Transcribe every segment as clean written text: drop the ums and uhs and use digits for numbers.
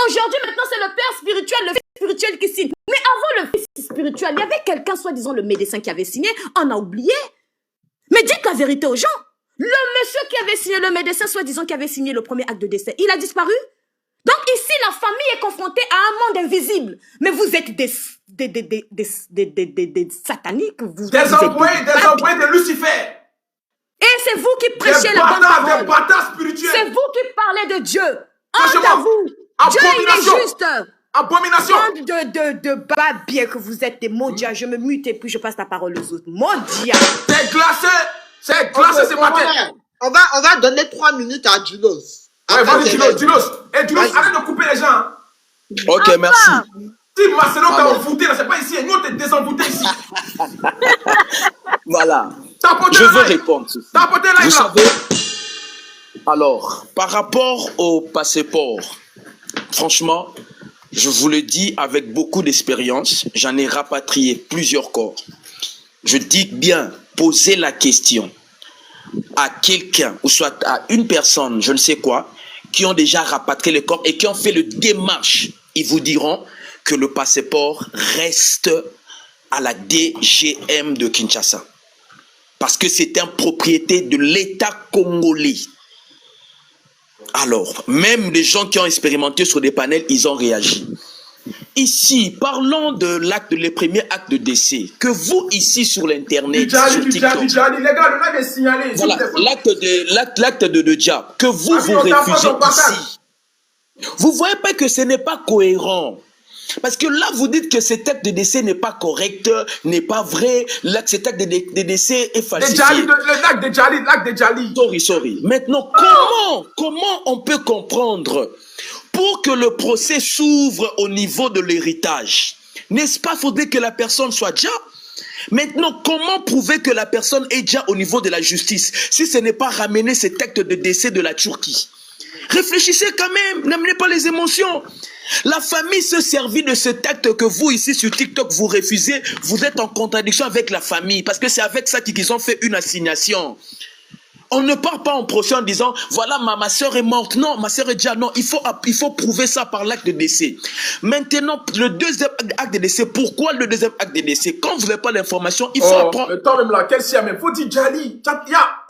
aujourd'hui, maintenant, c'est le père spirituel, le fils spirituel qui signe. Mais avant le fils spirituel, il y avait quelqu'un, soi-disant le médecin qui avait signé. On a oublié. Mais dites la vérité aux gens. Le monsieur qui avait signé, le médecin, soi-disant qui avait signé le premier acte de décès, il a disparu. Donc ici, la famille est confrontée à un monde invisible. Mais vous êtes des sataniques. Des envoyés de Lucifer. Et c'est vous qui prêchez la bonne parole. Des bâtards spirituels. C'est vous qui parlez de Dieu. Honte à vous. Dieu, il est juste. Abomination. Bande de babiers que vous êtes, des maudits. Je me mute et puis je passe la parole aux autres. Maudits. C'est glacé. C'est glacé ce matin. On va donner 3 minutes à Julos. Ouais, vas-y, Julos. Et Julos, arrête de couper les gens. Ok, merci. Si Marcelo t'a envoûté, là, c'est pas ici. Nous, on t'est désenvoûté ici. Voilà. Je veux répondre. T'as apporté là. Vous savez, alors, par rapport au passeport, franchement, je vous le dis avec beaucoup d'expérience, j'en ai rapatrié plusieurs corps. Je dis bien, posez la question à quelqu'un, ou soit à une personne, je ne sais quoi, qui ont déjà rapatrié le corps et qui ont fait le démarche. Ils vous diront que le passeport reste à la DGM de Kinshasa. Parce que c'est une propriété de l'État congolais. Alors, même les gens qui ont expérimenté sur des panels, ils ont réagi. Ici, parlons de l'acte, le premier acte de décès, que vous, ici, sur l'Internet, sur TikTok, les gars, le live est signalé. voilà, l'acte de Diable, que vous refusez ici. Vous ne voyez pas que ce n'est pas cohérent. Parce que là, vous dites que cet acte de décès n'est pas correct, n'est pas vrai, cet acte de décès est falsifié. L'acte de Djali. Sorry. Maintenant, comment on peut comprendre pour que le procès s'ouvre au niveau de l'héritage? N'est-ce pas, faudrait que la personne soit déjà? Maintenant, comment prouver que la personne est déjà au niveau de la justice si ce n'est pas ramener cet acte de décès de la Turquie? Réfléchissez quand même, n'amenez pas les émotions. La famille se servit de cet acte que vous, ici sur TikTok, vous refusez. Vous êtes en contradiction avec la famille parce que c'est avec ça qu'ils ont fait une assignation. On ne part pas en procès en disant, voilà, ma soeur est morte. Non, ma soeur est déjà, non. Il faut prouver ça par l'acte de décès. Maintenant, le deuxième acte de décès, pourquoi le deuxième acte de décès? Quand vous n'avez pas l'information, il faut apprendre. Le temps même là, quel siam, il faut dire Djali.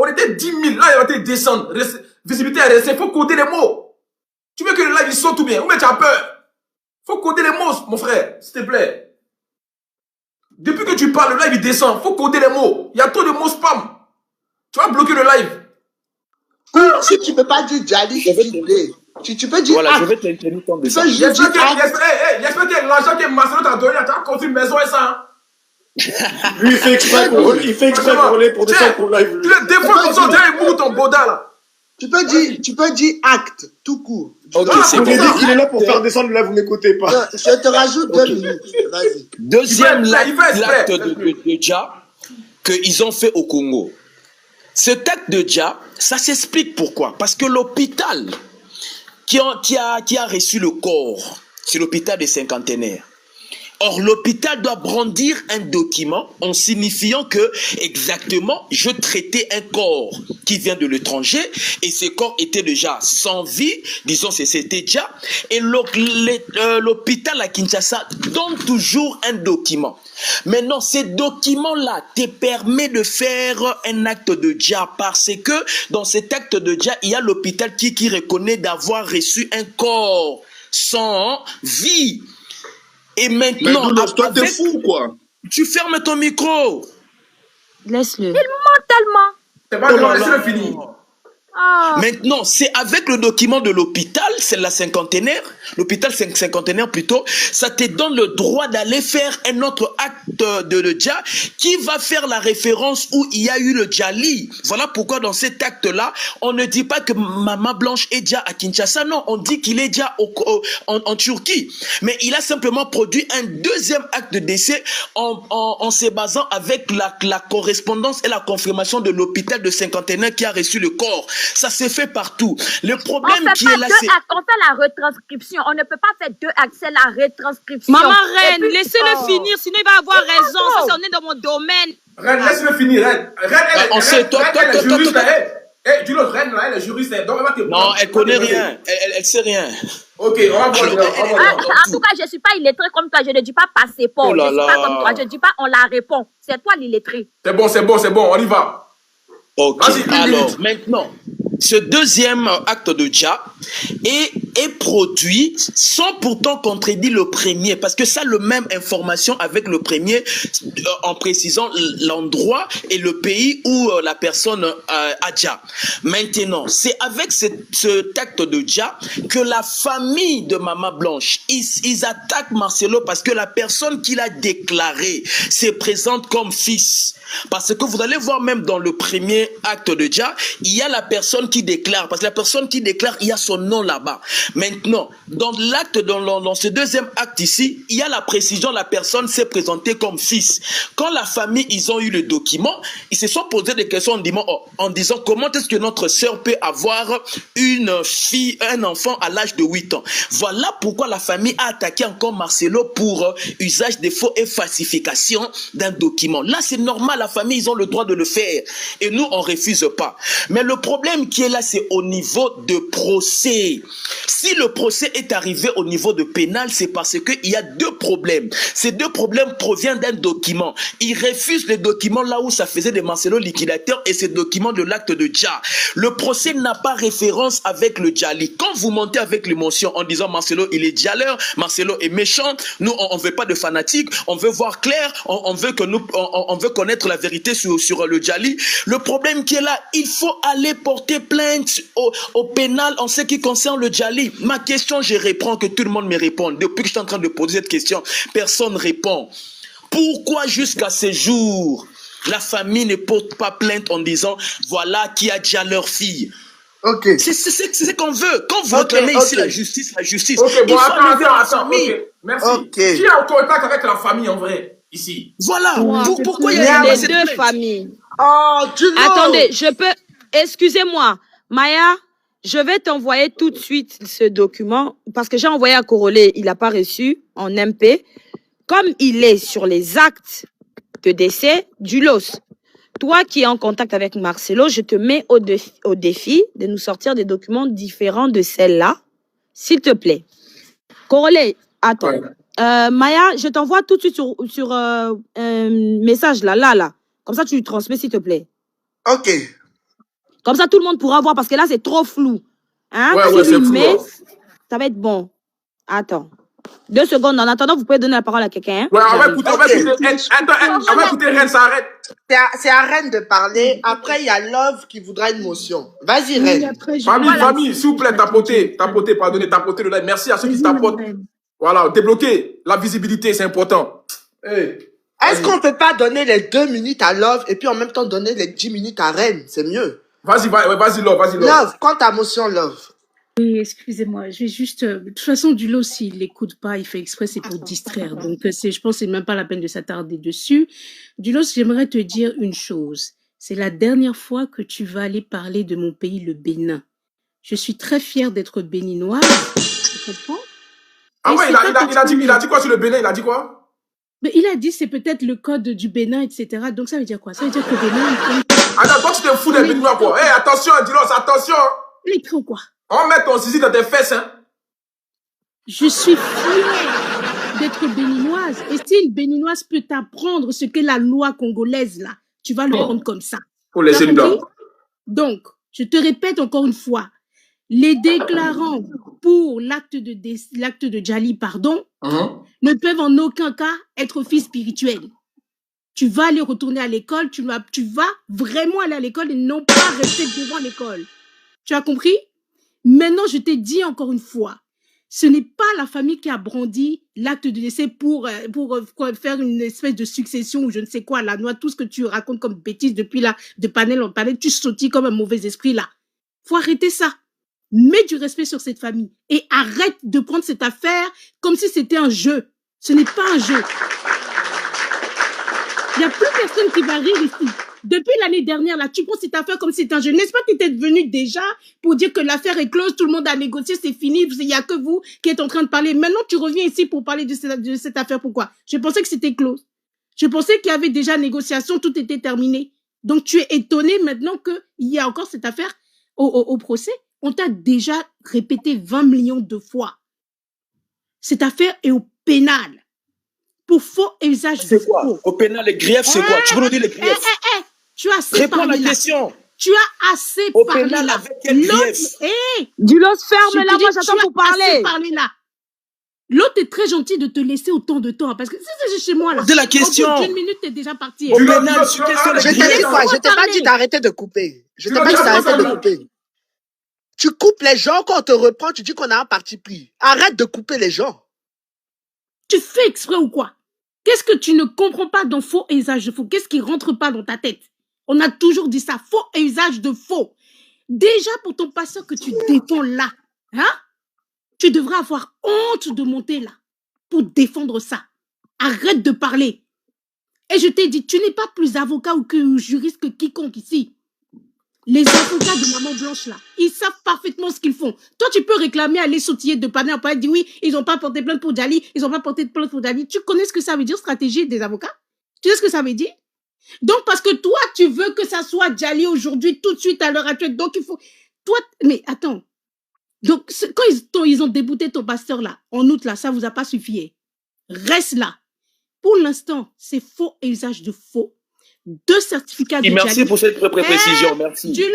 On était 10 000, là, il va te descendre. Visibilité est restée, il faut coder les mots. Tu veux que le live il saute ou bien? Ou bien tu as peur? Faut coder les mots, mon frère, s'il te plaît. Depuis que tu parles, le live il descend. Faut coder les mots. Il y a trop de mots spam. Tu vas bloquer le live. Si tu ne peux pas dire Djali, tu peux dire. Voilà, je vais t'interrompre ton dessin. J'espère que l'argent que Marcelo t'a donné, tu as construit une maison et ça. Lui, il fait exprès pour rouler pour descendre pour live. Tu le défends comme ça, on dirait il mou ton boda là. Tu peux dire acte, tout court. Ok, c'est Vous bon. dit qu'il est là pour faire descendre le live, vous n'écoutez pas. Je te rajoute 2 minutes. Vas-y. Deuxième acte de Dja qu'ils ont fait au Congo. Cet acte de Dja, ça s'explique pourquoi. Parce que l'hôpital qui a reçu le corps, c'est l'hôpital des cinquantenaires. Or, l'hôpital doit brandir un document en signifiant que, exactement, je traitais un corps qui vient de l'étranger et ce corps était déjà sans vie, disons, c'était déjà, et l'hôpital à Kinshasa donne toujours un document. Maintenant, ces documents-là te permettent de faire un acte de Dja parce que dans cet acte de Dja, il y a l'hôpital qui reconnaît d'avoir reçu un corps sans vie. Et maintenant, toi t'es fou quoi. Tu fermes ton micro. Laisse-le. Il ment tellement. C'est pas grave, laisse-le finir. Maintenant, c'est avec le document de l'hôpital, c'est la cinquantenaire, l'hôpital cinquantenaire plutôt, ça te donne le droit d'aller faire un autre acte de Dja qui va faire la référence où il y a eu le Djali. Voilà pourquoi dans cet acte-là, on ne dit pas que Maman Blanche est Dja à Kinshasa, non, on dit qu'il est Dja en Turquie. Mais il a simplement produit un deuxième acte de décès en se basant avec la correspondance et la confirmation de l'hôpital de cinquantenaire qui a reçu le corps. Ça s'est fait partout. Le problème qui est là, c'est... On fait la retranscription. On ne peut pas faire 2 actes, c'est la retranscription. Maman Reine, laissez-le finir, sinon il va avoir raison. Ça, c'est on est dans mon domaine. Reine, laisse-le finir, Reine. On sait, toi, Eh, dis-le, reine, là, elle est juriste. Donc, elle va te Non, elle connaît rien. Elle sait rien. Ok, on va voir. En tout cas, je ne suis pas illettré comme toi. Je ne dis pas passeport. Oh là Je ne suis pas là. comme toi. Je ne dis pas on la répond. C'est toi l'illettré. C'est bon, on y va. Ok, Vas-y, une alors minute. maintenant, ce deuxième acte de Dja est produit sans pourtant contredire le premier, parce que ça a le même information avec le premier en précisant l'endroit et le pays où la personne a Dja. Maintenant, c'est avec cet acte de Dja que la famille de Maman Blanche, ils attaquent Marcelo parce que la personne qui l'a déclaré se présente comme fils. Parce que vous allez voir même dans le premier acte de Dja, il y a la personne qui déclare, parce que la personne qui déclare, il y a son nom là-bas. Maintenant, dans l'acte, dans ce deuxième acte ici, il y a la précision, la personne s'est présentée comme fils. Quand la famille, ils ont eu le document, ils se sont posé des questions en disant comment est-ce que notre sœur peut avoir une fille, un enfant à l'âge de 8 ans. Voilà pourquoi la famille a attaqué encore Marcelo pour usage de faux et falsification d'un document. Là, c'est normal, la famille, ils ont le droit de le faire. Et nous, on refuse pas. Mais le problème qui est là, c'est au niveau de procès. Si le procès est arrivé au niveau de pénal, c'est parce qu'il y a deux problèmes. Ces deux problèmes proviennent d'un document. Ils refusent le document là où ça faisait de Marcelo liquidateur et ces documents de l'acte de Dja. Le procès n'a pas référence avec le Djali. Quand vous montez avec l'émotion en disant Marcelo, il est djaleur, Marcelo est méchant, nous, on veut pas de fanatiques, on veut voir clair, on veut connaître la vérité sur le Djali. Le problème qui est là, il faut aller porter plainte au pénal en ce qui concerne le Djali. Ma question, je réponds que tout le monde me répond. Depuis que je suis en train de poser cette question, personne ne répond. Pourquoi jusqu'à ce jour, la famille ne porte pas plainte en disant voilà qui a déjà leur fille? Ok. C'est ce qu'on veut. Quand vous réclamez ici la justice. Ok, bon, attends. Famille. Ok, merci. Ok. Qui est en contact avec la famille en vrai, ici? Voilà. Pourquoi il y Les a cette deux plainte? familles. Oh, tu vois. Attendez, je peux... Excusez-moi. Maya, je vais t'envoyer tout de suite ce document parce que j'ai envoyé à Corolé, il n'a pas reçu en MP. Comme il est sur les actes de décès du LOS, toi qui es en contact avec Marcelo, je te mets au défi de nous sortir des documents différents de celle-là, s'il te plaît. Corolé, attends. Ouais. Maya, je t'envoie tout de suite sur un message là. Comme ça, tu lui transmets, s'il te plaît. Ok. Comme ça, tout le monde pourra voir parce que là, c'est trop flou. Hein? Ouais, Si c'est lui flou, met, hein. ça va être bon. Attends. 2 secondes. En attendant, vous pouvez donner la parole à quelqu'un. Hein? Ouais, on va J'arrive. écouter Rennes, ça arrête. C'est à Rennes de parler. Après, il y a Love qui voudra une motion. Vas-y, Rennes. Famille, s'il vous plaît, tapotez le live. Merci à ceux qui tapotent. Voilà, débloquer la visibilité, c'est important. Hey. Est-ce qu'on peut pas donner les 2 minutes à Love et puis en même temps donner les 10 minutes à Rennes? C'est mieux. Vas-y, Love. Love, quand ta motion, Love. Oui, excusez-moi, je vais juste... de toute façon, Dulo, s'il l'écoute pas, il fait exprès, c'est pour distraire. Donc, je pense que c'est même pas la peine de s'attarder dessus. Dulo, j'aimerais te dire une chose. C'est la dernière fois que tu vas aller parler de mon pays, le Bénin. Je suis très fière d'être béninoise. Tu comprends? Ah ouais, il a dit quoi sur le Bénin? Il a dit quoi? Mais il a dit c'est peut-être le code du Bénin, etc. Donc, ça veut dire quoi? Ça veut dire que Bénin... Attends, toi, tu te fous des Béninois, quoi. Hey, attention, Dulo, attention. Il est trop quoi? On va mettre ton zizi dans tes fesses, hein. Je suis fière d'être béninoise. Et si une béninoise peut t'apprendre ce qu'est la loi congolaise, là, tu vas le prendre comme ça. Pour les compris? Donc, je te répète encore une fois, les déclarants pour l'acte de Djali, ne peuvent en aucun cas être fils spirituels. Tu vas aller retourner à l'école, tu vas vraiment aller à l'école et non pas rester devant l'école. Tu as compris? Maintenant, je t'ai dit encore une fois, ce n'est pas la famille qui a brandi l'acte de décès pour faire une espèce de succession ou je ne sais quoi, la noix, tout ce que tu racontes comme bêtise depuis là, de panel en panel, tu sautilles comme un mauvais esprit là. Faut arrêter ça. Mets du respect sur cette famille et arrête de prendre cette affaire comme si c'était un jeu. Ce n'est pas un jeu. Il n'y a plus personne qui va rire ici. Depuis l'année dernière, là, tu prends cette affaire comme si c'était un jeu. N'est-ce pas que tu étais venu déjà pour dire que l'affaire est close, tout le monde a négocié, c'est fini, il n'y a que vous qui êtes en train de parler. Maintenant, tu reviens ici pour parler de cette affaire. Pourquoi? Je pensais que c'était close. Je pensais qu'il y avait déjà négociation, tout était terminé. Donc, tu es étonné maintenant qu'il y a encore cette affaire au procès. On t'a déjà répété 20 millions de fois. Cette affaire est au pénal. Pour faux et usage de C'est quoi? faux. Au pénal, les griefs, c'est quoi? Tu veux nous dire les griefs? Tu as assez Réponds à parlé la là. question. Tu as assez Au parlé pénal, là. avec quel grief? Dulos, Je ferme-la, te dis, moi j'attends pour tu as assez parler. parlé là. L'autre est très gentil de te laisser autant de temps, hein, parce que c'est chez moi là. Posez la question. Au bout d'une minute, t'es déjà parti. Au Dulos, pénal, Dulos, sur quels sont les Je t'ai dit griefs? quoi? Je t'ai pas parler. dit d'arrêter de couper. Je t'ai Dulos, pas dit Dulos, d'arrêter de Dulos. couper. Tu coupes les gens quand on te reprend, tu dis qu'on a un parti pris. Arrête de couper les gens. Tu fais exprès ou quoi? Qu'est-ce que tu ne comprends pas dans faux et usage de faux? Qu'est-ce qui rentre pas dans ta tête? On a toujours dit ça, faux et usage de faux. Déjà pour ton passeur que tu défends là, hein? Tu devrais avoir honte de monter là pour défendre ça. Arrête de parler. Et je t'ai dit, tu n'es pas plus avocat ou que juriste que quiconque ici. Les avocats de Maman Blanche là, ils savent parfaitement ce qu'ils font. Toi, tu peux réclamer aller sautiller de panneau pour dire oui, ils n'ont pas porté plainte pour Djali, ils n'ont pas porté plainte pour Djali. Tu connais ce que ça veut dire, stratégie des avocats? Tu sais ce que ça veut dire? Donc, parce que toi, tu veux que ça soit Djali aujourd'hui, tout de suite, à l'heure actuelle. Donc, il faut... Toi, mais attends. Donc, quand ils ont débouté ton pasteur là, en août là, ça vous a pas suffi. Reste là. Pour l'instant, c'est faux et usage de faux. 2 certificats de Et merci Djali. pour cette précision, merci. Dulos,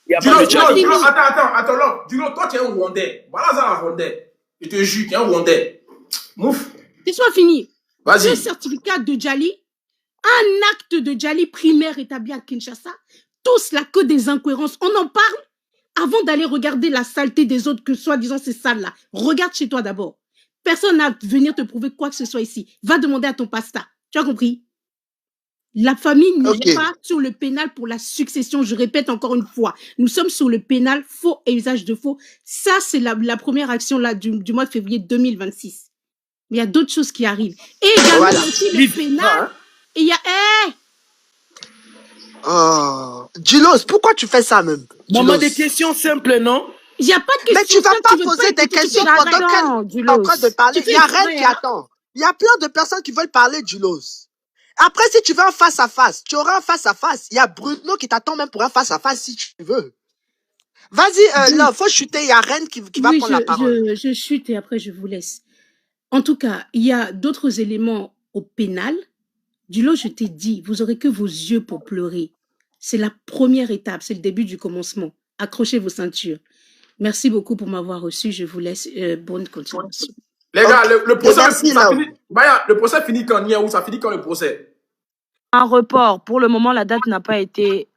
Il y a pas de Djali. Dulos, attends, là. Dulos, toi, tu es un Rwandais. Voilà ça, un Rwandais. Je te jure, tu es un Rwandais. Mouf. laisse-moi finir. 2 Vas-y. certificats de Djali, un acte de Djali primaire établi à Kinshasa, tout cela que des incohérences. On en parle avant d'aller regarder la saleté des autres, que soi-disant c'est sale là. Regarde chez toi d'abord. Personne n'a à venir te prouver quoi que ce soit ici. Va demander à ton pasteur. Tu as compris? La famille n'est Ok. pas sur le pénal pour la succession. Je répète encore une fois. Nous sommes sur le pénal faux et usage de faux. Ça, c'est la première action là du mois de février 2026. Mais il y a d'autres choses qui arrivent. Et également Voilà. aussi le pénal. Et il y a... Oh. Dulos, pourquoi tu fais ça même? Maman, Dulos. des questions simples, non? Il n'y a pas de question. Mais tu vas Quand pas veux poser des écouter, questions tu fais pendant la- qu'elle est en train de parler. Tu Il fais y a exprès, Reine qui hein. attend. Il y a plein de personnes qui veulent parler, Dulos. Après, si tu veux un face-à-face, tu auras un face-à-face. Il y a Bruno qui t'attend même pour un face-à-face si tu veux. Vas-y, là, faut chuter. Il y a Reine qui va Oui, prendre la parole. je chute et après je vous laisse. En tout cas, il y a d'autres éléments au pénal. Du lot, je t'ai dit, vous aurez que vos yeux pour pleurer. C'est la première étape, c'est le début du commencement. Accrochez vos ceintures. Merci beaucoup pour m'avoir reçu. Je vous laisse. Bonne continuation. Les gars, le procès, merci, ça là. finit. Maya, le procès finit quand? Niaou, ça finit quand le procès? Un report. Pour le moment, la date n'a pas été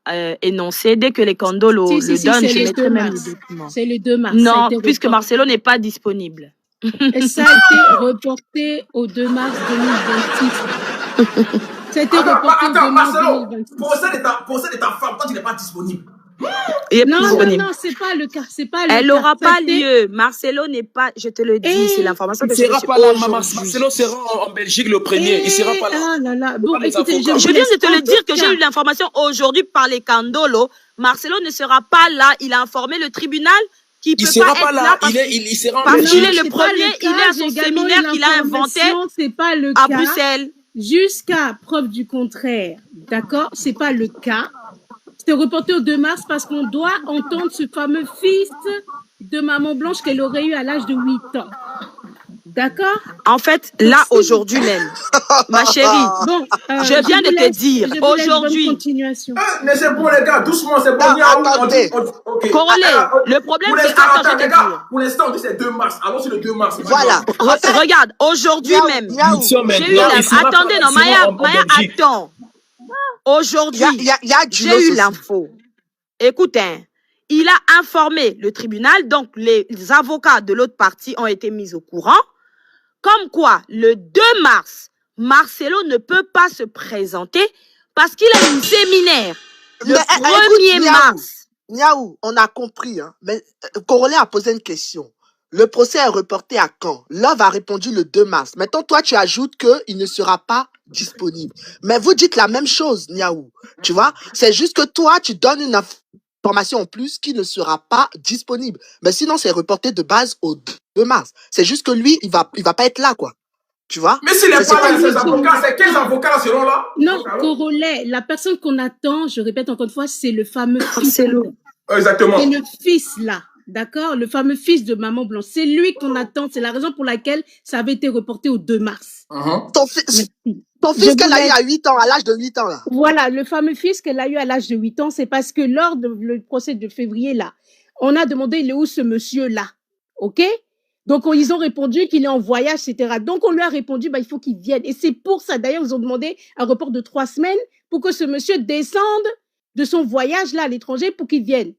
énoncée. Dès que les condos le Si, donnent, c'est je le mettrai 2 même mars. le document. C'est le 2 mars. Ça a Non, été puisque reporté. Marcelo n'est pas disponible. Et ça a été reporté au 2 mars 2026. Ça a été reporté au 2 Attends, mars Marcelo, 2026. procès de ta femme, toi, tu n'es pas disponible. Il est Non, non, disponible. non, c'est pas le cas. C'est pas le Elle cas. n'aura Ça a pas été- lieu. Marcelo n'est pas, je te le dis, Eh, c'est l'information Il que ne j'ai sera reçue pas là, maman. aujourd'hui. Marcelo sera en Belgique le premier. Il sera pas là. Ah là là. Bon, pas les écoutez, avocats. vous Je viens laisse. de te En le dire tout que cas, j'ai eu l'information aujourd'hui par les Candolo. Marcelo ne sera pas là. Il a informé le tribunal qu'il Il peut sera pas pas être là. là parce, Il sera en parce qu'il est Belgique. le c'est pas premier. le Il est cas. à son J'ai également eu séminaire qu'il a inventé l'information, c'est pas le à cas. Bruxelles. Jusqu'à preuve du contraire. D'accord? C'est pas le cas. C'était reporté au 2 mars parce qu'on doit entendre ce fameux fils de Maman Blanche qu'elle aurait eu à l'âge de 8 ans. D'accord? En fait, là, aujourd'hui même, ma chérie, Bon, je viens de te dire, aujourd'hui, continuation. Mais c'est bon, les gars, doucement, c'est bon. Non, Niaou, attendez. ok. Corolé, le problème, Pour c'est... l'instant, Attends, je attends, vais les te gars, dire. pour l'instant, on dit c'est 2 mars. Allons sur le 2 mars. Voilà. Regarde, aujourd'hui Niaou, même, Niaou. j'ai eu Maintenant, il sera Attendez, pas- non, il sera Maya, en Belgique. attends. Aujourd'hui, Il y a Dulos j'ai eu aussi. l'info. Écoute, hein, il a informé le tribunal, donc les avocats de l'autre partie ont été mis au courant, comme quoi le 2 mars, Marcelo ne peut pas se présenter parce qu'il a un séminaire le Mais, 1er écoute, Niaou. mars. Niaou, on a compris, hein. Mais Corolé a posé une question. Le procès est reporté à quand? Love a répondu le 2 mars. Maintenant, toi, tu ajoutes qu'il ne sera pas disponible. Mais vous dites la même chose, Niaou. Tu vois? C'est juste que toi, tu donnes une information en plus qui ne sera pas disponible. Mais sinon, c'est reporté de base au 2 mars. C'est juste que lui, il va pas être là, quoi. Tu vois? Mais s'il Mais n'est c'est pas pas là, lui. ces avocats, c'est quels avocats là seront là? Non, Corolet, la personne qu'on attend, je répète encore une fois, c'est le fameux fils. C'est lourd. Exactement. C'est le fils là, d'accord? Le fameux fils de Maman Blanche. C'est lui qu'on attend. C'est la raison pour laquelle ça avait été reporté au 2 mars. Ton fils Je qu'elle a eu voulais- à 8 ans, à l'âge de 8 ans, là. Voilà, le fameux fils qu'elle a eu à l'âge de 8 ans, c'est parce que lors de le procès de février là, on a demandé il est où ce monsieur là, ok? Donc ils ont répondu qu'il est en voyage, etc. Donc on lui a répondu bah il faut qu'il vienne. Et c'est pour ça d'ailleurs ils ont demandé un report de 3 semaines pour que ce monsieur descende de son voyage là à l'étranger pour qu'il vienne.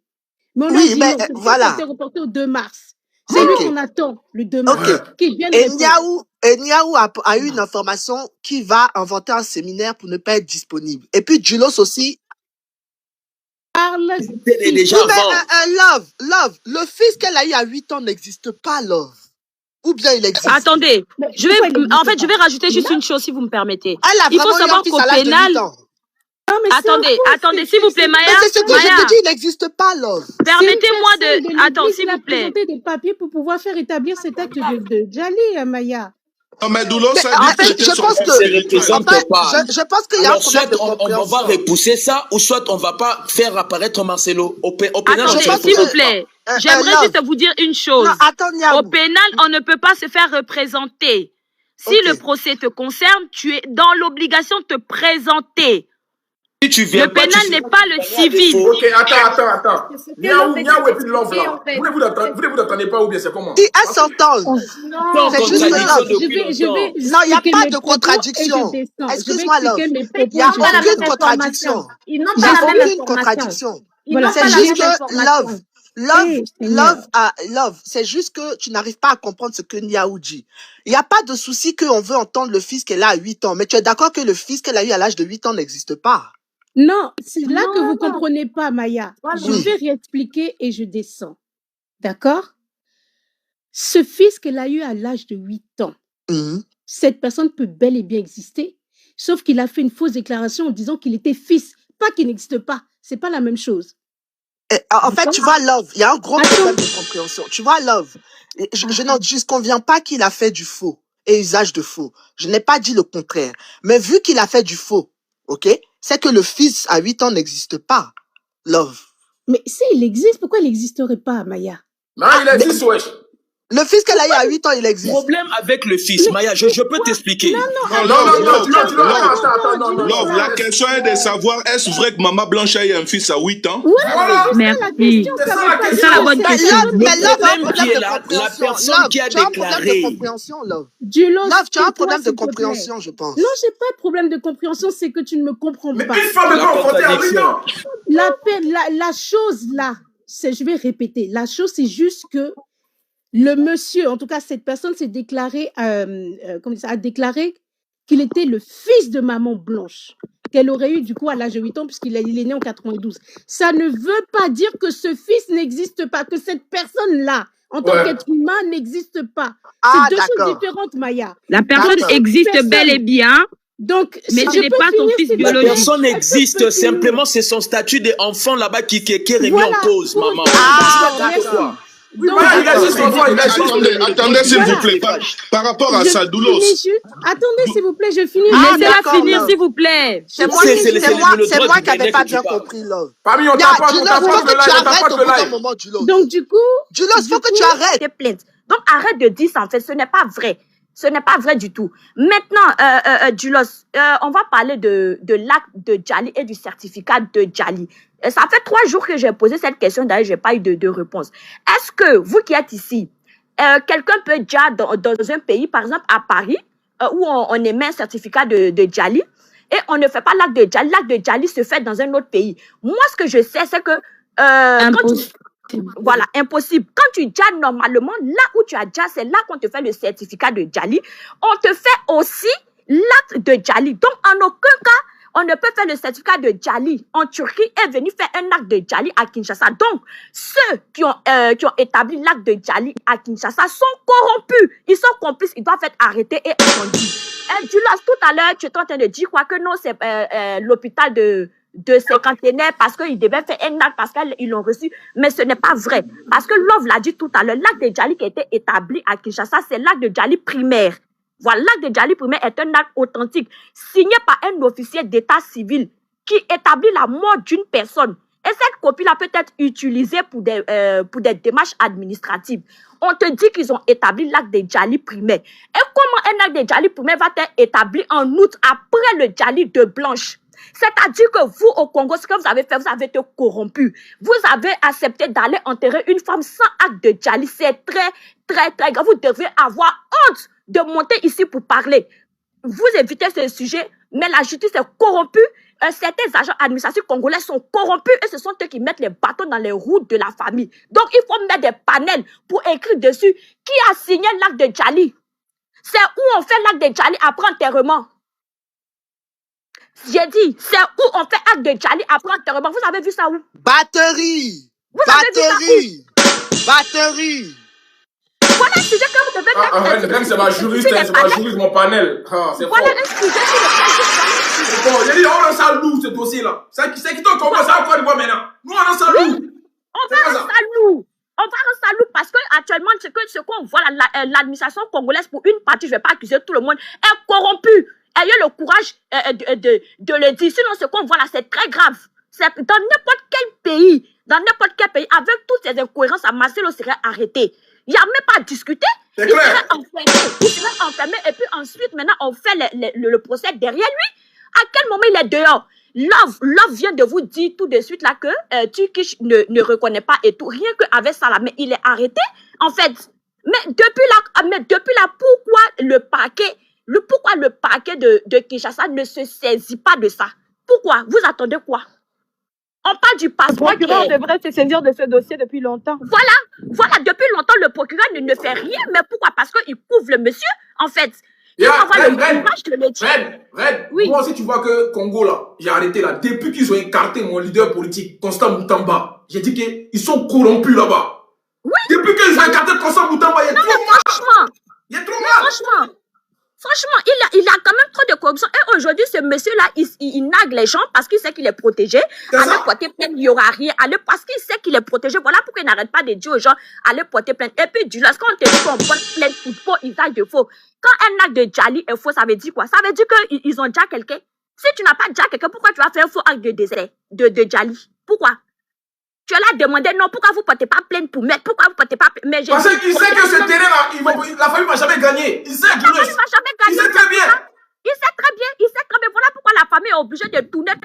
Mais on a Oui, dit mais non, c'est voilà. été reporté au 2 mars. C'est lui Ok. qu'on attend le 2 mars, Ok. qu'il vienne Et répondre. Niaou a eu une information qui va inventer un séminaire pour ne pas être disponible. Et puis Julos aussi. Parle. C'était déjà Oui, mais avant. Love, le fils qu'elle a eu à 8 ans n'existe pas, Love. Ou bien il existe. Attendez, Mais je vais, pourquoi il en fait, existe je vais pas? rajouter juste une chose si vous me permettez. Elle a Il faut vraiment eu un savoir fils qu'au à l'âge de 8 pénal, ans. Non, mais c'est un attendez, faux, attendez, s'il vous plaît, Mais Maya, c'est ce que je Maya, te dis, il n'existe pas, Love. permettez-moi C'est une personne de, attends, l'église, s'il il a vous plaît. présenté des papiers pour pouvoir faire établir cet acte de Djali, Maya. Non, mais Doulos Mais a en dit que fait, c'était je son pense fils que, représente enfin, pas. je pense qu'il y a un Alors, problème soit de on va compréhension. repousser ça, ou soit on va pas faire apparaître Marcelo. Au pénal, on Attendez, Je pense s'il vous que- plaît. J'aimerais Love. juste vous dire une chose. Non, attends, Niaou. Au pénal, on ne peut pas se faire représenter. Si Ok. le procès te concerne, tu es dans l'obligation de te présenter. Si tu viens Le pas, tu pénal seras n'est pas le condamné à civil. défaut. Ok, attends. C'est ce que Niaou, l'on fait Niaou et puis Love expliquer, là. en fait. Vous n'entendez pas ou bien c'est comment? Si elles s'entendent, Non, Sans c'est juste contradiction Love. depuis je vais longtemps. Non, il n'y a expliquer pas mes de propos contradiction. et je descends. Excuse-moi, Je vais Love. expliquer mes Il propos. n'y a Ils n'ont pas la aucune même contradiction. information. Ils n'ont Il n'y pas a la même aucune information. contradiction. Ils n'ont C'est pas la juste même que information. Love, c'est juste que tu n'arrives pas à comprendre ce que Niaou dit. Il n'y a pas de souci qu'on veut entendre le fils qu'elle a à 8 ans, mais tu es d'accord que le fils qu'elle a eu à l'âge de 8 ans n'existe pas. Non, c'est là que Non. vous comprenez pas, Maya. Voilà. Je vais réexpliquer et je descends. D'accord? Ce fils qu'elle a eu à l'âge de 8 ans, Mhm. cette personne peut bel et bien exister, sauf qu'il a fait une fausse déclaration en disant qu'il était fils, pas qu'il n'existe pas. C'est pas la même chose. Et, en fait, tu vois, Love, il y a un gros Attends. problème de compréhension. Tu vois, Love, je n'en conviens pas qu'il a fait du faux et usage de faux. Je n'ai pas dit le contraire. Mais vu qu'il a fait du faux, ok, c'est que le fils à 8 ans n'existe pas. Love. Mais s'il existe, pourquoi il n'existerait pas, Maya? Non, il existe, wesh. Le fils qu'elle a eu à 8 ans, il existe. Problème avec le fils, Maya, je peux t'expliquer. Non, Non, Love, Love. la question est de savoir, est-ce vrai que Maman Blanche a eu un fils à 8 ans? Voilà. Merci. C'est ça la C'est ça la bonne Mais question. Love, Le mais Love a un problème problème qui est de là, la compréhension. personne Love, qui a tu as un problème de déclaré. compréhension, Love. Dulos, Love, tu as un tais-toi, problème de s'il te plaît. compréhension, je pense. Non, j'ai pas de problème de compréhension, c'est que tu ne me comprends Mais pas. une femme n'est La pas enfantée à 8 contradiction. ans. La chose là, c'est, je vais répéter, la chose c'est juste que le monsieur, en tout cas cette personne s'est déclaré, comment dire ça, a déclaré qu'il était le fils de Maman Blanche, qu'elle aurait eu du coup à l'âge de 8 ans puisqu'il est né en 92. Ça ne veut pas dire que ce fils n'existe pas, que cette personne-là, en tant Ouais. qu'être humain, n'existe pas. Ah, C'est deux choses d'accord. différentes, Maya. La personne D'accord. existe Personne. bel et bien, Donc, mais si ce je n'est peux pas ton finir, fils s'il te La plaît. biologique. personne existe, simplement c'est son statut d'enfant là-bas qui est remis Voilà, en cause, pour maman. autant, Ah, merci. d'accord. Oui, Donc, Maya, il existe, l'enfant, il existe. Attendez, s'il Voilà. vous plaît, par rapport à je ça, Doulos. finis juste. Attendez, s'il vous plaît, je finis. Ah, Laissez-la d'accord, finir, Love. s'il vous plaît. C'est moi, C'est c'est le moi, droit c'est moi du qui n'avais Bénin pas que tu bien parles. compris, Love. Famille, on Julos, tapote faut le que tu live, on arrêtes au tapote bout le d'un live. moment, Julos. Donc, du coup, Julos, faut que tu arrêtes. Des plaintes. Donc arrête de dire ça en fait, ce n'est pas vrai. Ce n'est pas vrai du tout. Maintenant, Julos, on va parler de l'acte de Djali et du certificat de Djali. Ça fait 3 jours que j'ai posé cette question, d'ailleurs, j'ai pas eu de réponse. Est-ce que vous qui êtes ici, quelqu'un peut déjà dans un pays, par exemple à Paris, où on émet un certificat de Djali, et on ne fait pas l'acte de Djali, l'acte de Djali se fait dans un autre pays. Moi, ce que je sais, c'est que quand tu... Voilà, impossible. Quand tu djals normalement, là où tu as djal, c'est là qu'on te fait le certificat de Djali. On te fait aussi l'acte de Djali. Donc, en aucun cas, on ne peut faire le certificat de Djali en Turquie et venir faire un acte de Djali à Kinshasa. Donc, ceux qui ont établi l'acte de Djali à Kinshasa sont corrompus. Ils sont complices, ils doivent être arrêtés et entendus. Dulas, tout à l'heure, tu étais en train de dire quoi que non, c'est l'hôpital de cinquantenaires parce qu'ils devaient faire un acte parce qu'ils l'ont reçu. Mais ce n'est pas vrai. Parce que Love l'a dit tout à l'heure, l'acte de Djali qui a été établi à Kinshasa, c'est l'acte de Djali primaire. Voilà, l'acte de Djali primaire est un acte authentique, signé par un officier d'état civil qui établit la mort d'une personne. Et cette copie-là peut être utilisée pour des démarches administratives. On te dit qu'ils ont établi l'acte de Djali primaire. Et comment un acte de Djali primaire va être établi en août après le Djali de Blanche? C'est-à-dire que vous, au Congo, ce que vous avez fait, vous avez été corrompu. Vous avez accepté d'aller enterrer une femme sans acte de Djali. C'est très, très, très grave. Vous devez avoir honte de monter ici pour parler. Vous évitez ce sujet, mais la justice est corrompue. Certains agents administratifs congolais sont corrompus et ce sont eux qui mettent les bâtons dans les roues de la famille. Donc, il faut mettre des panels pour écrire dessus qui a signé l'acte de Djali. C'est où on fait l'acte de Djali après enterrement. J'ai dit, c'est où on fait acte de Djali après enterrement. Vous avez vu ça où? Batterie. Vous avez vu ça où? Batterie. Voilà un sujet que vous devez mettre. C'est ma juriste, mon panel. C'est voilà fort. un sujet sur lequel C'est bon, j'ai dit, on lance ça lourd, ce dossier-là. C'est qui te comprend ça encore une fois maintenant? Nous, on lance ça lourd. On va rendre ça lourd. On va rendre ça lourd parce que actuellement, ce qu'on voit, l'administration congolaise, pour une partie, je ne vais pas accuser tout le monde, est corrompue. Ayez le courage de le dire. Sinon, ce qu'on voit là, c'est très grave. Dans n'importe quel pays, avec toutes ces incohérences, Marcelo serait arrêté. Il n'y a même pas à discuter. Il serait enfermé. Et puis ensuite, maintenant, on fait le procès derrière lui. À quel moment il est dehors? Love vient de vous dire tout de suite là que Turkish ne reconnaît pas et tout. Rien qu'avec ça là, mais il est arrêté. En fait, mais depuis là, pourquoi le parquet de Kinshasa ne se saisit pas de ça? Pourquoi? Vous attendez quoi? On parle du passeport. Le procureur devrait se saisir de ce dossier depuis longtemps. Voilà, depuis longtemps, le procureur ne fait rien. Mais pourquoi? Parce qu'il couvre le monsieur, en fait. Red, oui. Moi aussi, tu vois que Congo, là, j'ai arrêté là. Depuis qu'ils ont écarté mon leader politique, Constant Moutamba, j'ai dit qu'ils sont corrompus là-bas. Oui. Depuis qu'ils ont écarté Constant Moutamba, il y a trop mal. Il y a trop mal. Franchement, il a quand même trop de corruption. Et aujourd'hui, ce monsieur-là, il nague les gens parce qu'il sait qu'il est protégé. Allez porter plainte, il n'y aura rien. Parce qu'il sait qu'il est protégé. Voilà pourquoi il n'arrête pas de dire aux gens, allez porter plainte. Et puis, lorsqu'on te dit qu'on porte plainte pour faux usage de faux, quand un acte de Djali est faux, ça veut dire quoi? Ça veut dire qu'ils ont déjà quelqu'un. Si tu n'as pas déjà quelqu'un, pourquoi tu vas faire un faux acte de Djali? Pourquoi? Tu l'as demandé, non, pourquoi vous ne portez pas plainte pour mettre? Pourquoi vous ne portez pas plainte? Parce qu'il sait que ce terrain-là, la famille ne va jamais gagner. Il sait, la famille va jamais gagner. Il sait très bien. Il sait très bien. Voilà pourquoi la famille est obligée de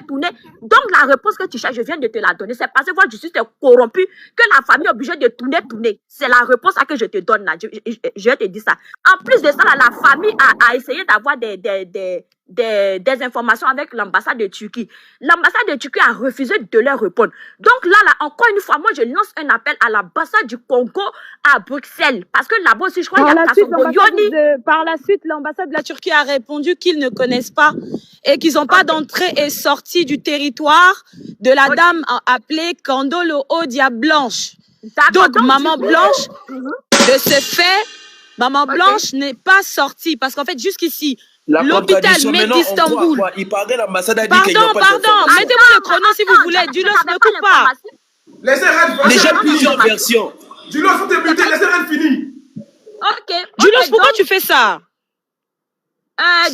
tourner. Donc, la réponse que tu cherches, je viens de te la donner. C'est parce que votre justice est corrompue que la famille est obligée de tourner. C'est la réponse que je te donne là. Je te dis ça. En plus de ça, là, la famille a essayé d'avoir des informations avec l'ambassade de Turquie. L'ambassade de Turquie a refusé de leur répondre. Donc là, encore une fois, moi, je lance un appel à l'ambassade du Congo à Bruxelles. Parce que là-bas aussi, je crois qu'il y a par la suite, l'ambassade de la Turquie a répondu qu'ils ne connaissent pas et qu'ils n'ont pas d'entrée et sortie du territoire de la dame appelée Kandolo Odia Blanche. Donc, Maman Blanche, de ce fait, Maman Blanche n'est pas sortie. Parce qu'en fait, jusqu'ici, l'hôpital Med d'Istanbul. Il paraît l'ambassade a dit Pardon, mettez-moi le chrono si vous voulez. Dulos ne coupe pas. Laissez Red. Déjà plusieurs versions. Dulos, faut débuter, laissez Red finir. Ok. Dulos, pourquoi tu fais ça?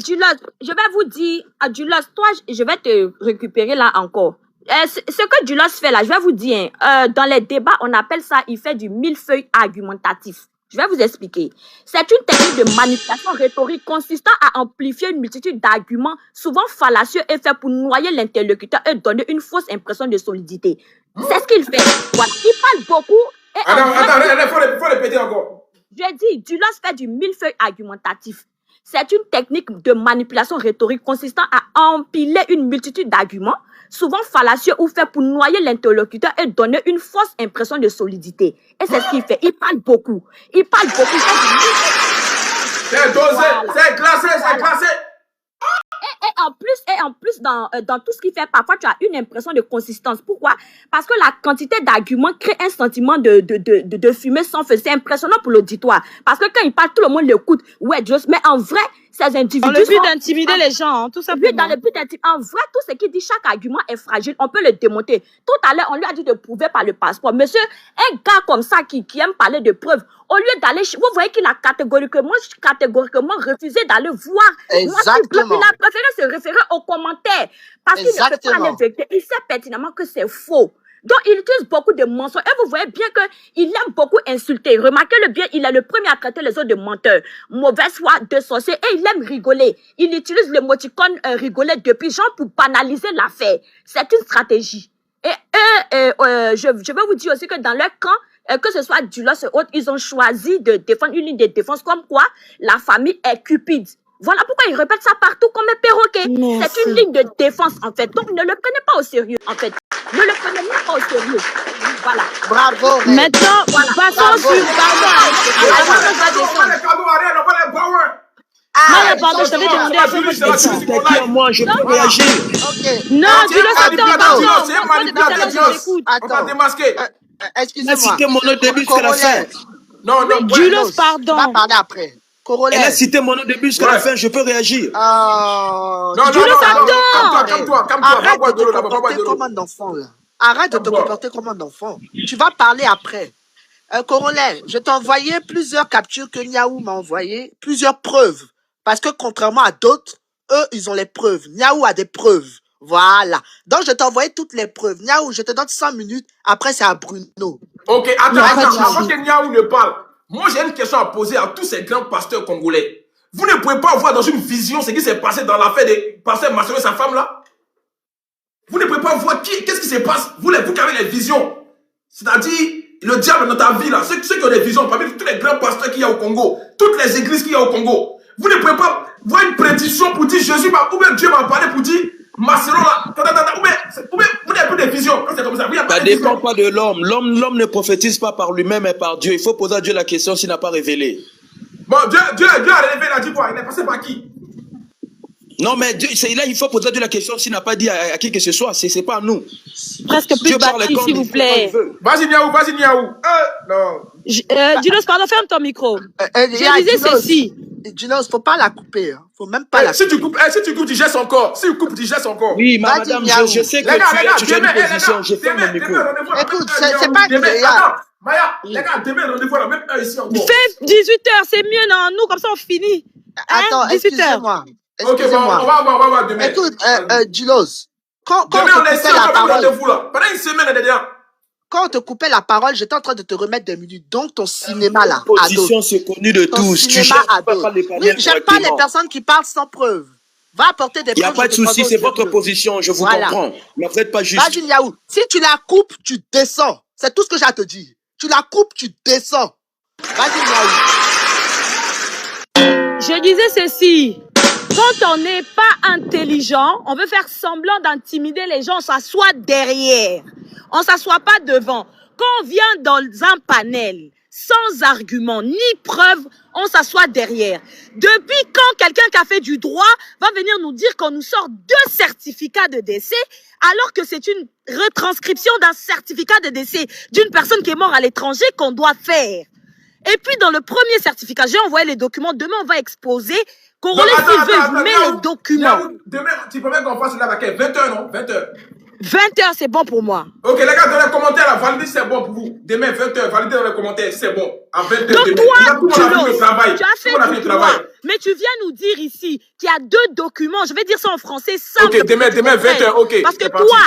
Dulos, je vais vous dire, Dulos, toi, je vais te récupérer là encore. Ce que Dulos fait là, je vais vous dire, dans les débats, on appelle ça, il fait du millefeuille argumentatif. Je vais vous expliquer. C'est une technique de manipulation rhétorique consistant à amplifier une multitude d'arguments, souvent fallacieux et faits pour noyer l'interlocuteur et donner une fausse impression de solidité. C'est ce qu'il fait. Voilà. Il parle beaucoup. Attends, faut répéter encore. Je dis, Dulos fait du millefeuille argumentatif. C'est une technique de manipulation rhétorique consistant à empiler une multitude d'arguments, souvent fallacieux ou faits pour noyer l'interlocuteur et donner une fausse impression de solidité. Et c'est ce qu'il fait. Il parle beaucoup. C'est dosé, c'est glacé. Et en plus, dans tout ce qu'il fait, parfois, tu as une impression de consistance. Pourquoi? Parce que la quantité d'arguments crée un sentiment de fumée sans feu. C'est impressionnant pour l'auditoire. Parce que quand il parle, tout le monde l'écoute. Ouais, Dios. Mais en vrai, ces individus... Dans le but d'intimider les gens, hein, tout simplement. Dans le but d'intimider. En vrai, tout ce qu'il dit, chaque argument est fragile. On peut le démonter. Tout à l'heure, on lui a dit de prouver par le passeport. Monsieur, un gars comme ça qui aime parler de preuves, Au lieu d'aller, vous voyez qu'il a catégoriquement refusé d'aller voir. Exactement. Il a préféré se référer aux commentaires. Parce qu'il ne peut pas aller vérifier. Il sait pertinemment que c'est faux. Donc, il utilise beaucoup de mensonges. Et vous voyez bien qu'il aime beaucoup insulter. Remarquez-le bien, il est le premier à traiter les autres de menteurs. Mauvaise foi, de sorciers. Et il aime rigoler. Il utilise l'émoticône rigoler depuis genre pour banaliser l'affaire. C'est une stratégie. Et je vais vous dire aussi que dans leur camp, que ce soit Dulos et autres, ils ont choisi de défendre une ligne de défense comme quoi la famille est cupide. Voilà pourquoi ils répètent ça partout comme un perroquet. C'est une ligne de défense, en fait. Donc, ne le prenez pas au sérieux, en fait. Ne le prenez même pas au sérieux. Voilà. Bravo. Maintenant, passons sur... Pardon, je t'avais demandé un peu moi, je peux réagir. Non, On va démasquer. Excusez-moi. Cité mon nom début jusqu'à la fin. Non, Dulos, pardon. On va parler après. Elle a cité mon nom début jusqu'à la fin, je peux réagir. Non, calme-toi. Arrête de te comporter comme un enfant, là. Arrête de te comporter comme un enfant. Tu vas parler après. Corollaire, je t'ai envoyé plusieurs captures que Niaou m'a envoyé, plusieurs preuves. Parce que contrairement à d'autres, eux, ils ont les preuves. Niaou a des preuves. Voilà. Donc, je t'ai envoyé toutes les preuves. Niaou, je te donne 100 minutes. Après, c'est à Bruno. Ok, attends, avant que Niaou ne parle. Moi, j'ai une question à poser à tous ces grands pasteurs congolais. Vous ne pouvez pas voir dans une vision ce qui s'est passé dans l'affaire des pasteurs Marcelo et sa femme là? Vous ne pouvez pas voir qu'est-ce qui se passe? Vous qui avez les visions. C'est-à-dire, le diable dans ta vie là, ceux qui ont des visions, parmi tous les grands pasteurs qu'il y a au Congo, toutes les églises qu'il y a au Congo, vous ne pouvez pas voir une prédiction pour dire Jésus ou bien Dieu m'a parlé pour dire Marcelo là, ou bien vous n'avez plus de visions. Quand c'est comme ça, ça ne dépend pas de l'homme. L'homme ne prophétise pas par lui-même mais par Dieu. Il faut poser à Dieu la question s'il n'a pas révélé. Bon, Dieu a révélé, il a dit quoi? Il est passé par qui? Non, mais Dieu, là, il faut poser à Dieu la question s'il n'a pas dit à qui que ce soit. C'est pas à nous. Presque plus battu, s'il vous plaît. Vas-y, Niaou. Non. Dulos, pardon, ferme ton micro. Je disais ceci. Dulos, faut pas la couper. Hein. Faut même pas la couper. Si tu coupes, tu gestes encore. Si tu coupes, tu gestes encore. Oui, madame, je sais que tu as une position. J'ai fait mon micro. Écoute, c'est pas... Attends, Maya, les gars, demain, rendez-vous à la même heure ici encore. Fais 18h, c'est mieux, non? Nous, comme ça, on finit. Attends, excusez-moi. Ok, bon, on va voir demain. Écoute, Dulos, quand on te coupait la parole... Pendant une semaine, déjà. Quand on te coupait la parole, j'étais en train de te remettre des minutes. Donc, ton cinéma, là, la position, c'est connu de tous. Tu cherches pas les oui, j'aime pas les personnes qui parlent sans preuve. Va apporter des preuves. Il n'y a pas de souci, c'est votre position, je vous comprends. Mais vous n'êtes pas juste. Vas-y, Niaou. Si tu la coupes, tu descends. C'est tout ce que j'ai à te dire. Tu la coupes, tu descends. Vas-y, Niaou. Je disais ceci. Quand on n'est pas intelligent, on veut faire semblant d'intimider les gens, on s'assoit derrière. On ne s'assoit pas devant. Quand on vient dans un panel, sans argument ni preuve, on s'assoit derrière. Depuis quand quelqu'un qui a fait du droit va venir nous dire qu'on nous sort 2 certificats de décès alors que c'est une retranscription d'un certificat de décès d'une personne qui est morte à l'étranger qu'on doit faire. Et puis dans le premier certificat, j'ai envoyé les documents, demain on va exposer. Corollaire, s'il veut, je mets les documents. Demain, tu peux même qu'on fasse la vaquette. 20h, non? 20h. 20h, c'est bon pour moi. Ok, les gars, dans les commentaires, là, validez si c'est bon pour vous. Demain, 20h, validez dans les commentaires si c'est bon. À 20h, donc demain. Tu as fait du droit. Mais tu viens nous dire ici qu'il y a 2 documents. Je vais dire ça en français simple. Ok, demain, 20h, ok. Parce que toi,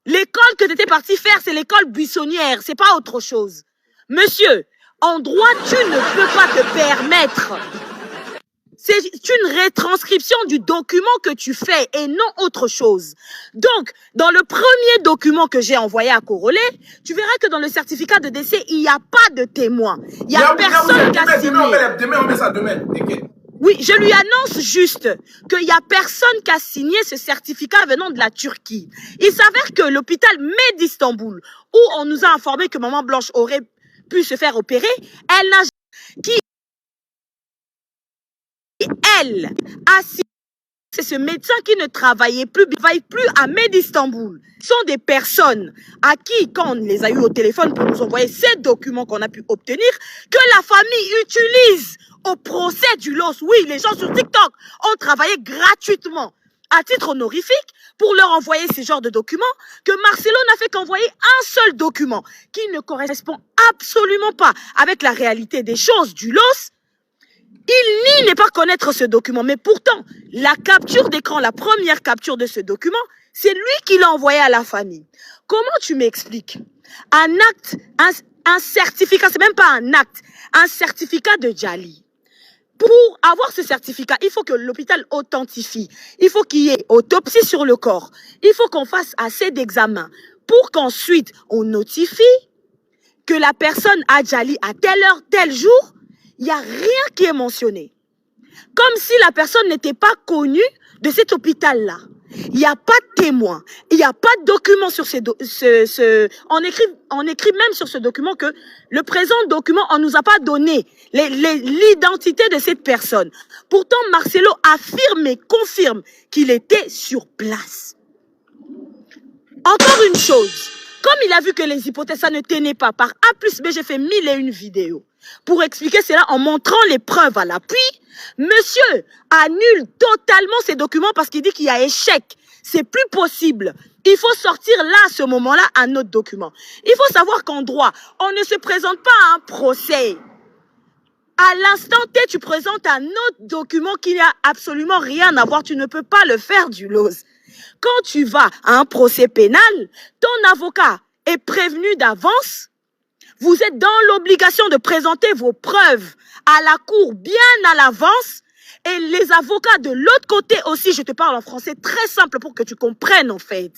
l'école que tu étais parti faire, c'est l'école buissonnière. C'est pas autre chose. Monsieur, en droit, tu ne peux pas te permettre. C'est une retranscription du document que tu fais et non autre chose. Donc, dans le premier document que j'ai envoyé à Corollaire, tu verras que dans le certificat de décès, il n'y a pas de témoin. Il n'y a personne qui a signé. Demain, on met ça demain. Oui, je lui annonce juste qu'il n'y a personne qui a signé ce certificat venant de la Turquie. Il s'avère que l'hôpital Med d'Istanbul, où on nous a informé que Maman Blanche aurait pu se faire opérer, elle n'a elle a signé. C'est ce médecin qui ne travaille plus à Med d'Istanbul. Ce sont des personnes à qui, quand on les a eu au téléphone pour nous envoyer ces documents qu'on a pu obtenir, que la famille utilise au procès du LOS. Oui, les gens sur TikTok ont travaillé gratuitement. à titre honorifique pour leur envoyer ce genre de documents, que Marcelo n'a fait qu'envoyer un seul document qui ne correspond absolument pas avec la réalité des choses du LOS. Il nie ne pas connaître ce document, mais pourtant, la capture d'écran, la première capture de ce document, c'est lui qui l'a envoyé à la famille. Comment tu m'expliques? Un acte, un certificat, c'est même pas un acte, un certificat de Djali. Pour avoir ce certificat, il faut que l'hôpital authentifie. Il faut qu'il y ait autopsie sur le corps. Il faut qu'on fasse assez d'examens pour qu'ensuite on notifie que la personne a Djali à telle heure, tel jour. Il n'y a rien qui est mentionné. Comme si la personne n'était pas connue de cet hôpital-là. Il n'y a pas de témoin. Il n'y a pas de document sur on écrit même sur ce document que le présent document, on ne nous a pas donné l'identité de cette personne. Pourtant, Marcelo affirme et confirme qu'il était sur place. Encore une chose. Comme il a vu que les hypothèses, ça ne tenait pas par A plus B, j'ai fait 1001 vidéos pour expliquer cela en montrant les preuves à l'appui. Monsieur annule totalement ces documents parce qu'il dit qu'il y a échec. C'est plus possible. Il faut sortir là, à ce moment-là, un autre document. Il faut savoir qu'en droit, on ne se présente pas à un procès. À l'instant T, tu présentes un autre document qui n'a absolument rien à voir. Tu ne peux pas le faire du LOS. Quand tu vas à un procès pénal, ton avocat est prévenu d'avance. Vous êtes dans l'obligation de présenter vos preuves à la cour bien à l'avance. Et les avocats de l'autre côté aussi, je te parle en français très simple pour que tu comprennes en fait.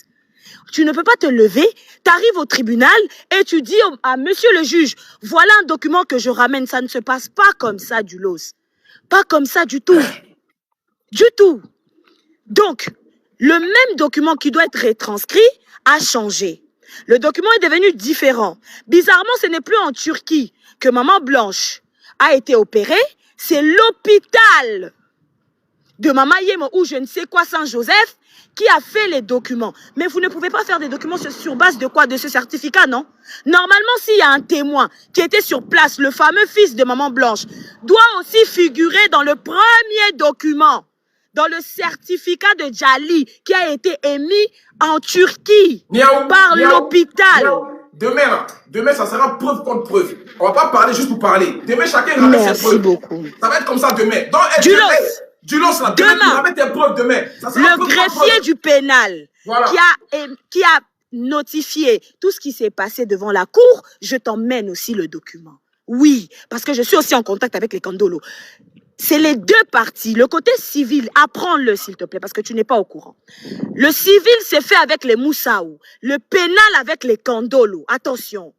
Tu ne peux pas te lever, tu arrives au tribunal et tu dis à monsieur le juge, voilà un document que je ramène, ça ne se passe pas comme ça du LOS. Pas comme ça du tout. Du tout. Donc, le même document qui doit être retranscrit a changé. Le document est devenu différent. Bizarrement, ce n'est plus en Turquie que Maman Blanche a été opérée. C'est l'hôpital de Mama Yemo ou je ne sais quoi Saint-Joseph qui a fait les documents. Mais vous ne pouvez pas faire des documents sur base de quoi? De ce certificat, non? Normalement, s'il y a un témoin qui était sur place, le fameux fils de Maman Blanche, doit aussi figurer dans le premier document, dans le certificat de Djali qui a été émis en Turquie par l'hôpital. Demain, ça sera preuve contre preuve. On va pas parler juste pour parler. Demain, chacun ramène ses preuves. Merci beaucoup. Ça va être comme ça demain. Donc, du LOS, là, demain, ramène tes preuves demain. Ça sera le greffier du pénal qui a notifié tout ce qui s'est passé devant la cour, je t'emmène aussi le document. Oui, parce que je suis aussi en contact avec les Kandolo. C'est les deux parties. Le côté civil, apprends-le s'il te plaît, parce que tu n'es pas au courant. Le civil, c'est fait avec les Moussaou. Le pénal avec les Kandolo. Attention.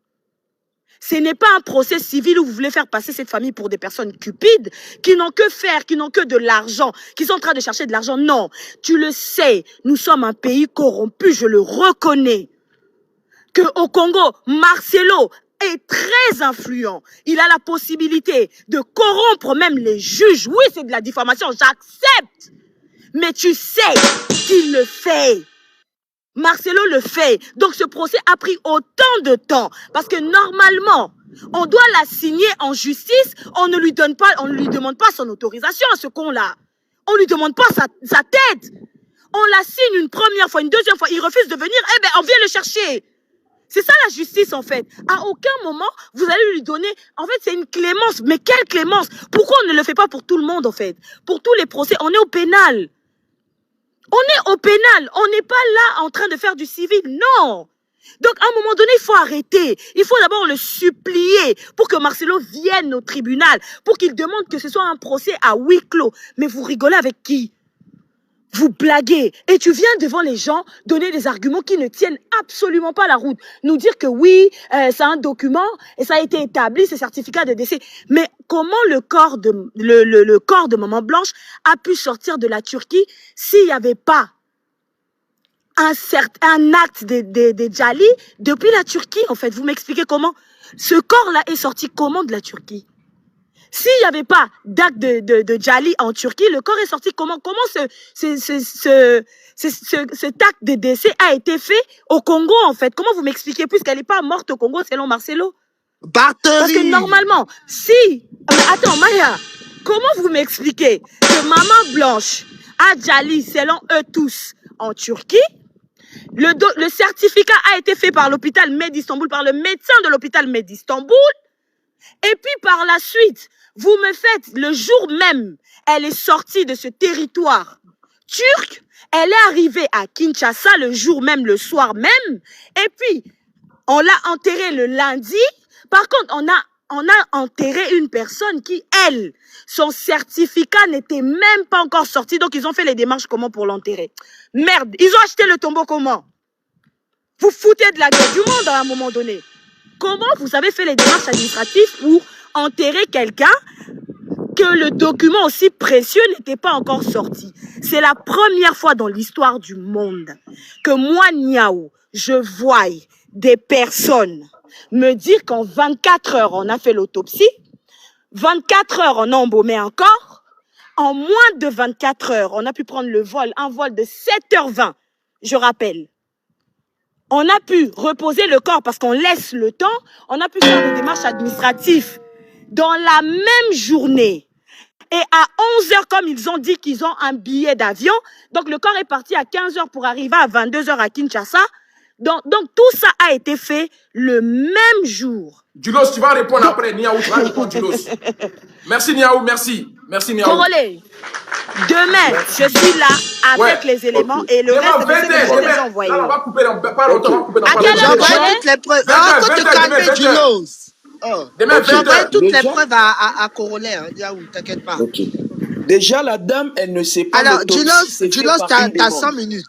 Ce n'est pas un procès civil où vous voulez faire passer cette famille pour des personnes cupides, qui n'ont que faire, qui n'ont que de l'argent, qui sont en train de chercher de l'argent. Non, tu le sais, nous sommes un pays corrompu, je le reconnais. Que au Congo, Marcelo est très influent. Il a la possibilité de corrompre même les juges. Oui, c'est de la diffamation, j'accepte. Mais tu sais qu'il le fait. Marcelo le fait. Donc ce procès a pris autant de temps. Parce que normalement, on doit l'assigner en justice. On ne lui demande pas son autorisation à ce con-là. On ne lui demande pas sa tête. On l'assigne une première fois, une deuxième fois. Il refuse de venir. Eh bien, on vient le chercher. C'est ça la justice en fait. À aucun moment, vous allez lui donner... En fait, c'est une clémence. Mais quelle clémence? Pourquoi on ne le fait pas pour tout le monde en fait? Pour tous les procès, on est au pénal. On est au pénal. On n'est pas là en train de faire du civil. Non. Donc, à un moment donné, il faut arrêter. Il faut d'abord le supplier pour que Marcelo vienne au tribunal, pour qu'il demande que ce soit un procès à huis clos. Mais vous rigolez avec qui? Vous blaguez et tu viens devant les gens donner des arguments qui ne tiennent absolument pas la route. Nous dire que oui, c'est un document et ça a été établi, ce certificat de décès. Mais comment le corps de Maman Blanche a pu sortir de la Turquie s'il n'y avait pas un acte de Djali depuis la Turquie en fait? Vous m'expliquez comment? Ce corps-là est sorti comment de la Turquie? S'il n'y avait pas d'acte de Djali en Turquie, le corps est sorti comment? Comment cet acte de décès a été fait au Congo, en fait? Comment vous m'expliquez? Puisqu'elle n'est pas morte au Congo, selon Marcelo. Parce que normalement, si... Mais attends, Maya, comment vous m'expliquez que Maman Blanche à Djali, selon eux tous, en Turquie. Le certificat a été fait par l'hôpital Med Istanbul, par le médecin de l'hôpital Med Istanbul. Et puis par la suite, vous me faites, le jour même, elle est sortie de ce territoire turc, elle est arrivée à Kinshasa le jour même, le soir même, et puis on l'a enterrée le lundi. Par contre, on a enterré une personne qui, elle, son certificat n'était même pas encore sorti, donc ils ont fait les démarches comment pour l'enterrer. Merde, ils ont acheté le tombeau comment? Vous foutez de la gueule du monde à un moment donné. Comment vous avez fait les démarches administratives pour enterrer quelqu'un que le document aussi précieux n'était pas encore sorti? C'est la première fois dans l'histoire du monde que moi, Niaou, je vois des personnes me dire qu'en 24 heures, on a fait l'autopsie, 24 heures, on a embaumé un corps, en moins de 24 heures, on a pu prendre le vol, un vol de 7h20, je rappelle. On a pu reposer le corps parce qu'on laisse le temps. On a pu faire des démarches administratives dans la même journée. Et à 11h, comme ils ont dit qu'ils ont un billet d'avion, donc le corps est parti à 15h pour arriver à 22h à Kinshasa. Donc tout ça a été fait le même jour. Djulos, tu vas répondre après. Niaou, tu vas répondre, Djulos. Merci, Niaou, merci. Merci, Niaou. Korole, demain, je suis là avec les éléments et le reste de ce que je les ai envoyés. On va couper dans pas longtemps. À quelle heure J'envoie toutes les preuves. Faut te calmer, Djulos. J'envoie toutes les preuves à Korole. T'inquiète pas. Okay. Déjà, la dame, elle ne sait pas. Alors, Djulos, t'as 100 minutes.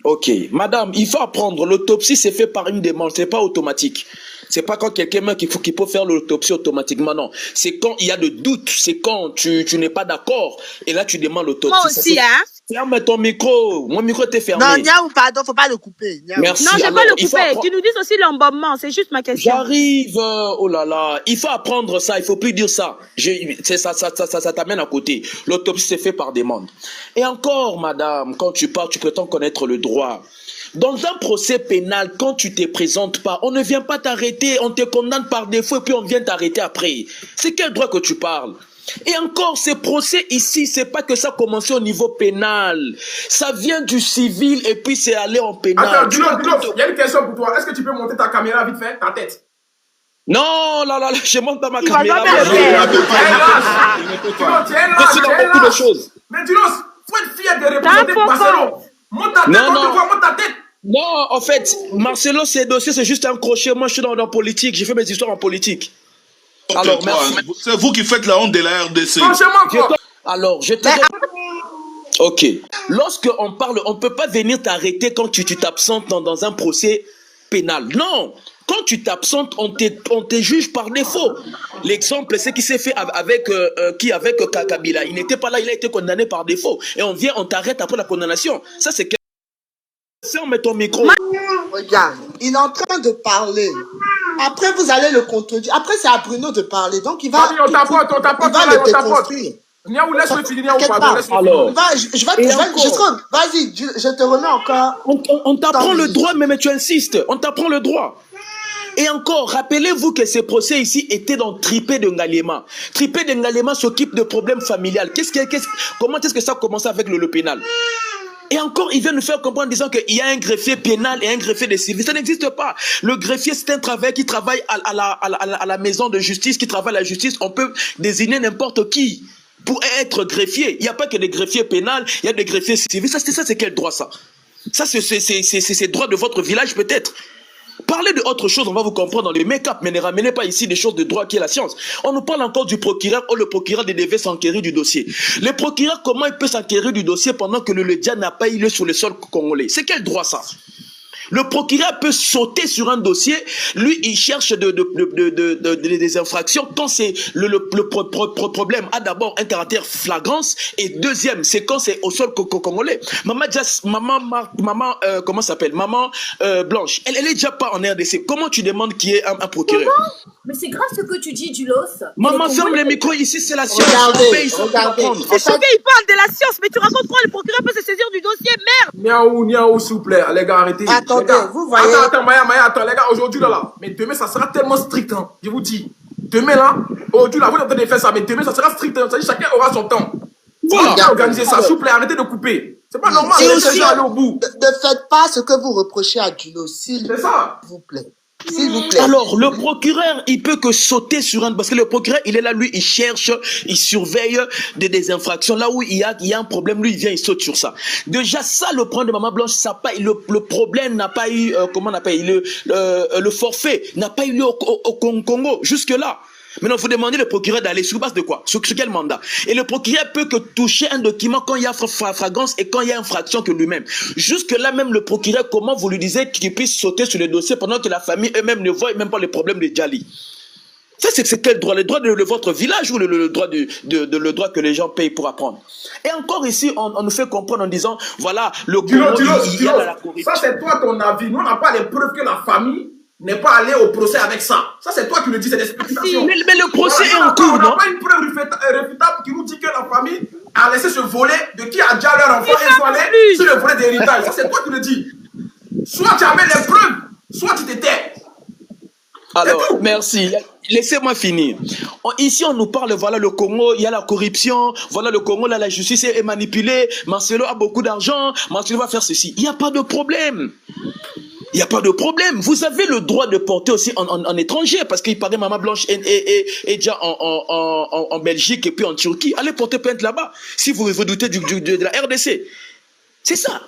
Ok, madame, il faut apprendre. L'autopsie, c'est fait par une demande, c'est pas automatique. C'est pas quand quelqu'un meurt qu'il peut faire l'autopsie automatiquement, non. C'est quand il y a de doutes, c'est quand tu n'es pas d'accord. Et là, tu demandes l'autopsie. Moi aussi, hein. Ferme ton micro. Mon micro était fermé. Non, Niaou, pardon, faut pas le couper. Niaou. Merci. Non, je vais pas le couper. Tu nous dises aussi l'embaumement, c'est juste ma question. J'arrive. Oh là là. Il faut apprendre ça. Il faut plus dire ça. Ça t'amène à côté. L'autopsie, c'est fait par demande. Et encore, madame, quand tu parles, tu prétends connaître le droit. Dans un procès pénal, quand tu te présentes pas, on ne vient pas t'arrêter, on te condamne par défaut et puis on vient t'arrêter après. C'est quel droit que tu parles? Et encore, ces procès ici, c'est pas que ça a commencé au niveau pénal. Ça vient du civil et puis c'est allé en pénal. Attends, Djulos, il y a une question pour toi. Est-ce que tu peux monter ta caméra vite fait, ta tête? Non, là, je monte pas ma caméra. Tu es là, beaucoup de choses. Mais Djulos, faut être fier de représenter Marcelo. Monte ta tête, on te voit, monte ta tête. Non, en fait, Marcelo, ses dossiers, c'est juste un crochet. Moi, je suis dans la politique. J'ai fait mes histoires en politique. Okay, alors, merci. C'est vous qui faites la honte de la RDC. Franchement, quoi. Alors, je te... Ok. Lorsqu'on parle, on ne peut pas venir t'arrêter quand tu t'absentes dans un procès pénal. Non. Quand tu t'absentes, on te juge par défaut. L'exemple, c'est qui s'est fait avec Kabila. Il n'était pas là, il a été condamné par défaut. Et on t'arrête après la condamnation. Ça, c'est... Ferme ton micro. Regarde, il est en train de parler. Après, vous allez le contredire. Après, c'est à Bruno de parler. Donc, il va... on t'apporte, le déconstruire. Niaou, laisse-le finir, Niaou, pardon, laisse-le finir. Vas-y, je te remets encore... On t'apprend le droit, mais tu insistes. On t'apprend le droit. Et encore, rappelez-vous que ces procès ici étaient dans Tripé de Ngaliema. Tripé de Ngaliema s'occupe de problèmes familiales. Comment est-ce que ça a commencé avec le pénal? Et encore, il vient nous faire comprendre en disant qu'il y a un greffier pénal et un greffier de civil. Ça n'existe pas. Le greffier, c'est un travail qui travaille à la maison de justice, qui travaille à la justice. On peut désigner n'importe qui pour être greffier. Il n'y a pas que des greffiers pénals, il y a des greffiers civils. Ça, c'est quel droit, ça? Ça, c'est droit de votre village, peut-être. Parlez de autre chose, on va vous comprendre dans le make-up, mais ne ramenez pas ici des choses de droit qui est la science. On nous parle encore du procureur, le procureur devait s'enquérir du dossier. Le procureur, comment il peut s'enquérir du dossier pendant que le Lédia n'a pas eu lieu sur le sol congolais? C'est quel droit ça? Le procureur peut sauter sur un dossier, lui il cherche des infractions quand c'est le problème a d'abord un caractère flagrance et deuxième c'est quand c'est au sol congolais. Maman comment s'appelle? Maman Blanche, elle est déjà pas en RDC. Comment tu demandes qui est un procureur? Mais c'est grave ce que tu dis, Djulos. Maman, ferme les micros, ici c'est la science. Regardez. C'est choqué, il parle de la science, mais tu racontes quoi? Le procureur peut se saisir du dossier, merde. Niaou, s'il vous plaît, les gars, arrêtez. Attendez, vous voyez. Attends, Maya, attends, les gars, aujourd'hui là. Mais demain, ça sera tellement strict, hein. Je vous dis. Demain là, aujourd'hui là, vous êtes en train de faire ça, mais demain, ça sera strict. Hein. Ça dit, chacun aura son temps. Voilà. Organiser ça, s'il vous plaît, arrêtez de couper. C'est pas normal, laissez aller au bout. Ne faites pas ce que vous reprochez à Juno, s'il vous plaît. S'il vous plaît. Alors, le procureur, il peut que sauter sur un... Parce que le procureur, il est là, lui, il cherche, il surveille des infractions. Là où il y a un problème, lui, il vient, il saute sur ça. Déjà, ça, le problème de Maman Blanche, ça pas, le problème n'a pas eu, comment on appelle, le forfait n'a pas eu lieu au Congo, jusque-là. Maintenant, vous demandez le procureur d'aller sur base de quoi? Sur quel mandat? Et le procureur peut que toucher un document quand il y a flagrance et quand il y a infraction que lui-même. Jusque-là, même le procureur, comment vous lui disiez qu'il puisse sauter sur le dossier pendant que la famille eux-mêmes ne voit même pas les problèmes de Djali? Ça, c'est quel droit? Le droit de votre village ou le droit le droit que les gens payent pour apprendre? Et encore ici, on nous fait comprendre en disant, voilà, le Congo, il y a la corruption. Ça, c'est toi ton avis. Nous, on n'a pas les preuves que la famille n'est pas allé au procès avec ça. Ça, c'est toi qui le dis, c'est des spéculations. Mais le procès est en cours, non? On n'a pas une preuve réfutable qui nous dit que la famille a laissé se voler de qui a déjà leur enfant et sont allés sur le volet d'héritage. Ça, c'est toi qui le dis. Soit tu amènes les preuves, soit tu te tais. Alors, merci. Laissez-moi finir. Ici, on nous parle, voilà, le Congo, il y a la corruption, voilà, le Congo, là, la justice est manipulée, Marcelo a beaucoup d'argent, Marcelo va faire ceci. Il n'y a pas de problème. Il n'y a pas de problème. Vous avez le droit de porter aussi en étranger, parce qu'il paraît Maman Blanche est déjà en Belgique et puis en Turquie. Allez porter plainte là-bas, si vous doutez de la RDC. C'est ça.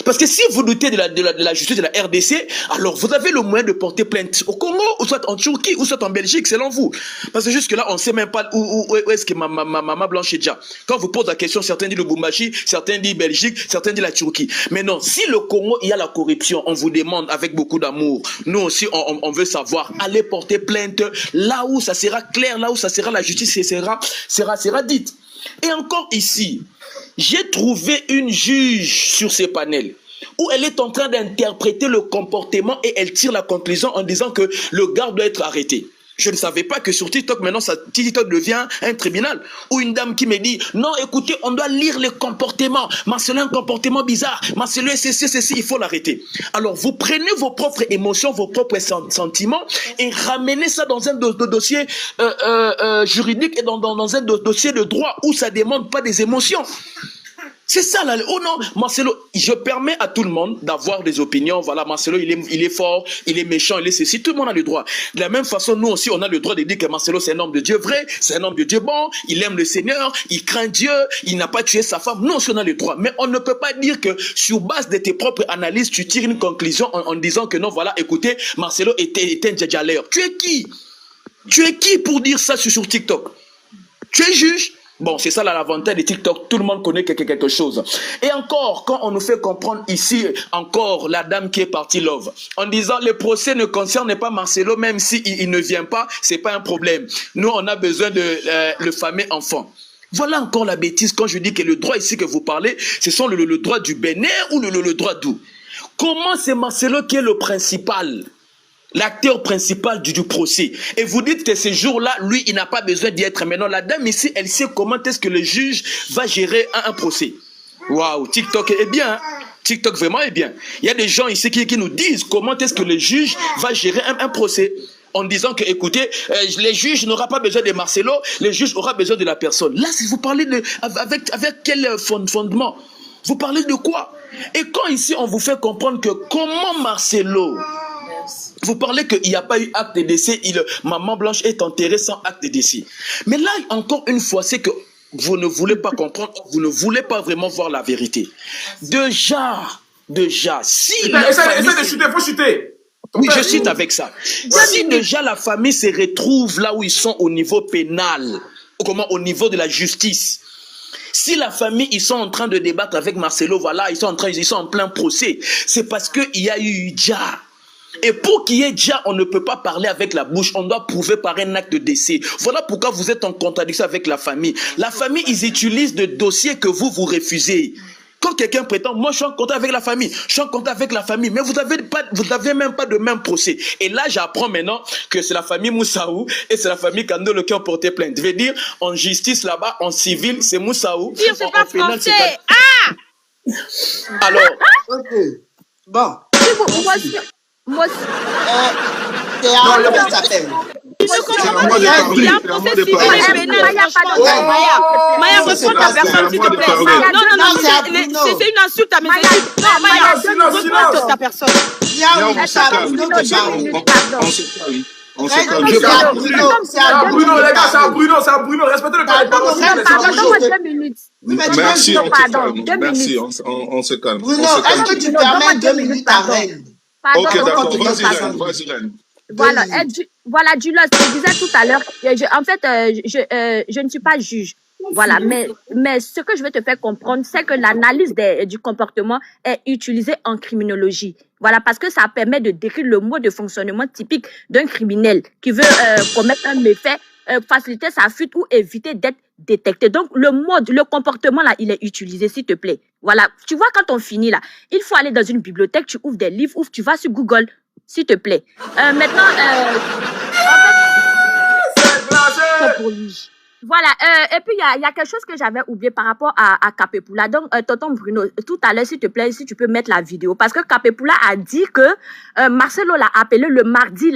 Parce que si vous doutez de la justice de la RDC, alors vous avez le moyen de porter plainte au Congo, ou soit en Turquie, ou soit en Belgique, selon vous. Parce que jusque-là, on ne sait même pas où est-ce que Maman Blanche est déjà. Quand vous posez la question, certains disent le Lubumbashi, certains disent Belgique, certains disent la Turquie. Mais non, si le Congo, il y a la corruption, on vous demande avec beaucoup d'amour. Nous aussi, on veut savoir. Allez porter plainte là où ça sera clair, là où ça sera la justice sera dite. Et encore ici, j'ai trouvé une juge sur ces panels où elle est en train d'interpréter le comportement et elle tire la conclusion en disant que le gars doit être arrêté. Je ne savais pas que sur TikTok, maintenant, TikTok devient un tribunal. Ou une dame qui me dit, non, écoutez, on doit lire les comportements. Marcelo a un comportement bizarre. Marcelo est ceci, il faut l'arrêter. Alors, vous prenez vos propres émotions, vos propres sentiments et ramenez ça dans un dossier juridique et dans un dossier de droit où ça ne demande pas des émotions. C'est ça là. Oh non, Marcelo, je permets à tout le monde d'avoir des opinions. Voilà, Marcelo, il est fort, il est méchant, il est ceci. Tout le monde a le droit. De la même façon, nous aussi, on a le droit de dire que Marcelo, c'est un homme de Dieu vrai, c'est un homme de Dieu bon, il aime le Seigneur, il craint Dieu, il n'a pas tué sa femme. Nous aussi, on a le droit. Mais on ne peut pas dire que sur base de tes propres analyses, tu tires une conclusion en disant que non, voilà, écoutez, Marcelo était un djadjaleur. Tu es qui? Tu es qui pour dire ça sur TikTok? Tu es juge? Bon, c'est ça l'avantage de TikTok, tout le monde connaît quelque chose. Et encore, quand on nous fait comprendre ici, encore la dame qui est partie Love, en disant le procès ne concerne pas Marcelo, même s'il ne vient pas, c'est pas un problème. Nous, on a besoin de le fameux enfant. Voilà encore la bêtise quand je dis que le droit ici que vous parlez, ce sont le droit du Bénin ou le droit d'où? Comment c'est Marcelo qui est le principal? L'acteur principal du procès. Et vous dites que ce jour-là, lui, il n'a pas besoin d'y être. Maintenant, la dame ici, elle sait comment est-ce que le juge va gérer un procès. Waouh, TikTok est bien. Hein? TikTok vraiment est bien. Il y a des gens ici qui nous disent comment est-ce que le juge va gérer un procès. En disant que, écoutez, les juges n'auront pas besoin de Marcelo, les juges auront besoin de la personne. Là, si vous parlez avec quel fondement? Vous parlez de quoi? Et quand ici, on vous fait comprendre que comment Marcelo... Vous parlez qu'il n'y a pas eu acte de décès, Maman Blanche est enterrée sans acte de décès. Mais là, encore une fois, c'est que vous ne voulez pas comprendre, vous ne voulez pas vraiment voir la vérité. Déjà, si essaye de chuter, faut chuter. Oui, je cite avec ça. Si déjà la famille se retrouve là où ils sont au niveau pénal, au niveau de la justice, si la famille, ils sont en train de débattre avec Marcelo, voilà, ils sont en plein procès, c'est parce qu'il y a eu déjà. Et pour qu'il y ait déjà, on ne peut pas parler avec la bouche, on doit prouver par un acte de décès. Voilà pourquoi vous êtes en contradiction avec la famille. La famille, ils utilisent des dossiers que vous refusez. Quand quelqu'un prétend, moi je suis en contact avec la famille, mais vous n'avez même pas de même procès. Et là, j'apprends maintenant que c'est la famille Moussaou et c'est la famille Kandolo qui ont porté plainte. Je veux dire, en justice là-bas, en civil, c'est Moussaou. C'est pas pénal, français. Alors. Ok. Bon. Moi, C'est Aaron qui s'appelle. Tu ne comprends pas moi de qu'il y a parler, un c'est à moi procès de civil parler. et pénal, franchement. Maya, reprends ta personne, s'il te plaît. Non, c'est une insulte à mes études. Non, Maya, reprends ta personne. On se calme. C'est à Bruno, les gars, c'est à Bruno. Respectez le Donne-moi 2 minutes. Merci, on se Pardon, calme. 2 Merci, minutes. on se calme. Bruno, est-ce que tu permets 2 minutes à Reine? Ok, d'accord, Pardon. vas-y, Reine. Voilà, voilà, Julos, je disais tout à l'heure, en fait, je ne suis pas juge. Voilà, mais ce que je veux te faire comprendre, c'est que l'analyse du comportement est utilisée en criminologie. Voilà, parce que ça permet de décrire le mode de fonctionnement typique d'un criminel qui veut commettre un méfait, faciliter sa fuite ou éviter d'être détecté. Donc, le comportement là, il est utilisé, s'il te plaît. Voilà, tu vois, quand on finit là, il faut aller dans une bibliothèque, tu ouvres des livres, ou tu vas sur Google, s'il te plaît. Maintenant, c'est pour lui. Voilà, et puis il y a quelque chose que j'avais oublié par rapport à Capepula. Donc, tonton Bruno, tout à l'heure, s'il te plaît, si tu peux mettre la vidéo. Parce que Capepula a dit que Marcelo l'a appelé le mardi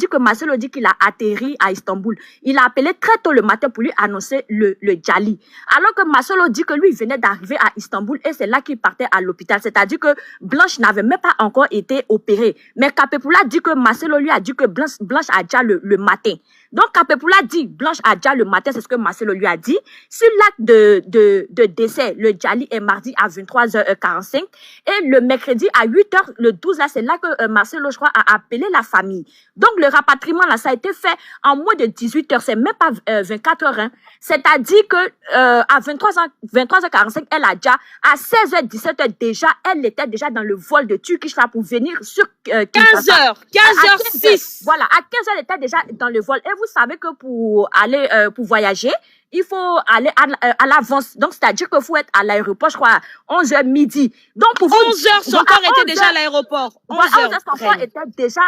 que Marcelo dit qu'il a atterri à Istanbul. Il a appelé très tôt le matin pour lui annoncer le Djali. Alors que Marcelo dit que lui venait d'arriver à Istanbul et c'est là qu'il partait à l'hôpital. C'est-à-dire que Blanche n'avait même pas encore été opérée. Mais Capepula dit que Marcelo lui a dit que Blanche a déjà le matin. Donc, Capepula dit Blanche a déjà le matin, c'est ce que Marcelo lui a dit. Sur l'acte de décès, le Djali est mardi à 23h45 et le mercredi à 8h, le 12, là, c'est là que Marcelo, je crois, a appelé la famille. Donc, le rapatriement, là, ça a été fait en moins de 18h, c'est même pas 24h, hein. C'est-à-dire que à 23h45, elle a déjà, à 16h17 déjà, elle était déjà dans le vol de Turkish là pour venir sur 15h, 15h06. Voilà, à 15h, elle était déjà dans le vol. Et vous savez que pour aller, pour voyager, il faut aller à l'avance. Donc, c'est-à-dire qu'il faut être à l'aéroport, je crois, à 11h midi. Donc, pour 11h, son corps était déjà à l'aéroport. 11h, son corps était déjà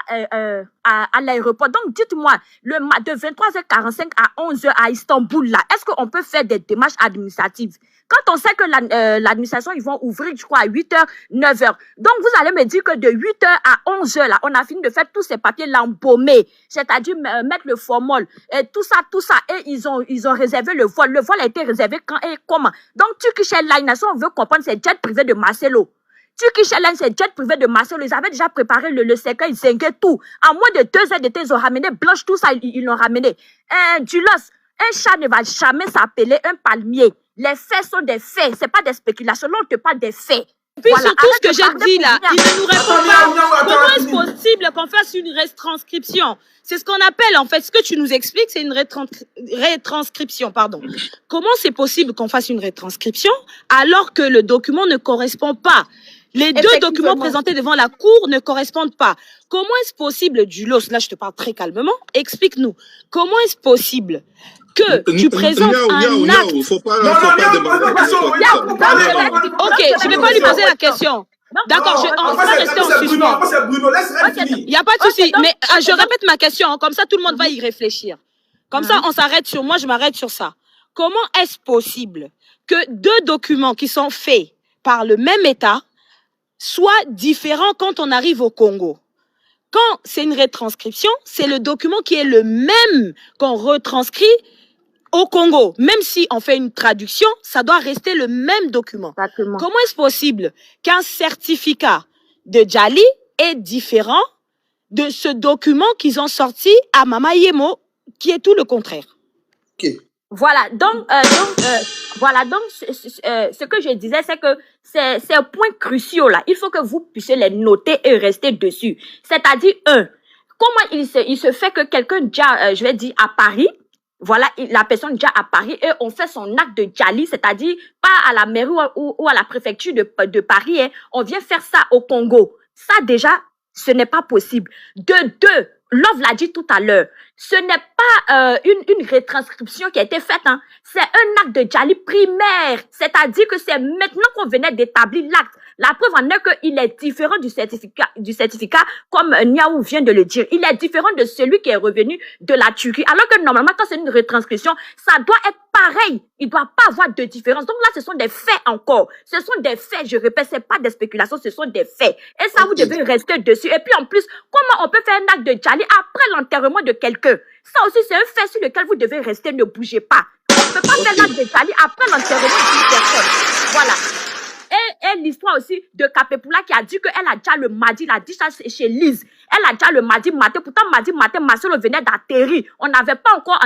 à l'aéroport. Donc, dites-moi, de 23h45 à 11h à Istanbul, là, est-ce qu'on peut faire des démarches administratives? Quand on sait que l'administration, ils vont ouvrir, je crois, à 8h, 9h. Donc, vous allez me dire que de 8h à 11h, là, on a fini de faire tous ces papiers l'embaumer. C'est-à-dire mettre le formol, et tout ça. Et ils ont réservé le vol. Le vol a été réservé quand et comment? Donc, Turkish Airlines, on veut comprendre, c'est jet privé de Marcelo. Turkish Airlines, c'est jet privé de Marcelo. Ils avaient déjà préparé le cercueil, ils zinguaient tout. En moins de 2 heures d'été, ils ont ramené Blanche, tout ça, ils l'ont ramené. Julos, un chat ne va jamais s'appeler un palmier. Les faits sont des faits, c'est pas des spéculations. Là, on te parle des faits. Puis voilà, surtout ce que j'ai dit là, il ne nous répond pas. Comment est-ce possible qu'on fasse une retranscription? C'est ce qu'on appelle, en fait, ce que tu nous expliques, c'est une retranscription, pardon. Comment c'est possible qu'on fasse une retranscription alors que le document ne correspond pas? Les deux documents présentés devant la cour ne correspondent pas. Comment est-ce possible, Julos, là je te parle très calmement, explique-nous, comment est-ce possible que tu présentes un acte... Faut pas demander la question. Ok, je ne vais pas lui poser la question. D'accord, on va rester en suspens. Il n'y a pas de souci, mais je répète ma question, comme ça tout le monde va y réfléchir. Comme ça, on s'arrête sur moi, je m'arrête sur ça. Comment est-ce possible que deux documents qui sont faits par le même État soient différents quand on arrive au Congo? Quand c'est une retranscription, c'est le document qui est le même qu'on retranscrit au Congo. Même si on fait une traduction, ça doit rester le même document. Exactement. Comment est-ce possible qu'un certificat de Djali est différent de ce document qu'ils ont sorti à Mama Yemo, qui est tout le contraire? Ok. Voilà, donc ce que je disais, c'est que c'est un point crucial là. Il faut que vous puissiez les noter et rester dessus. C'est-à-dire, comment il se fait que quelqu'un déjà, je vais dire, à Paris, voilà, la personne déjà à Paris, et on fait son acte de Djali, c'est-à-dire pas à la mairie ou à la préfecture de Paris, hein, on vient faire ça au Congo. Ça déjà, ce n'est pas possible. De deux, Love l'a dit tout à l'heure, ce n'est pas une retranscription qui a été faite, hein. C'est un acte de Djali primaire, c'est-à-dire que c'est maintenant qu'on venait d'établir l'acte. La preuve en est qu'il est différent du certificat, comme Niaou vient de le dire. Il est différent de celui qui est revenu de la Turquie. Alors que normalement, quand c'est une retranscription, ça doit être pareil. Il ne doit pas avoir de différence. Donc là, ce sont des faits encore. Ce sont des faits, je répète, c'est pas des spéculations, ce sont des faits. Et ça, vous devez rester dessus. Et puis en plus, comment on peut faire un acte de Djali après l'enterrement de quelqu'un? Ça aussi, c'est un fait sur lequel vous devez rester, ne bougez pas. On ne peut pas faire l'acte de Jali après l'enterrement d'une personne. Voilà. Et l'histoire aussi de Kapepula qui a dit qu'elle a déjà le mardi, il a dit ça chez Lise. Elle a déjà le mardi matin. Pourtant, mardi matin, Marcelo venait d'atterrir. On n'avait pas encore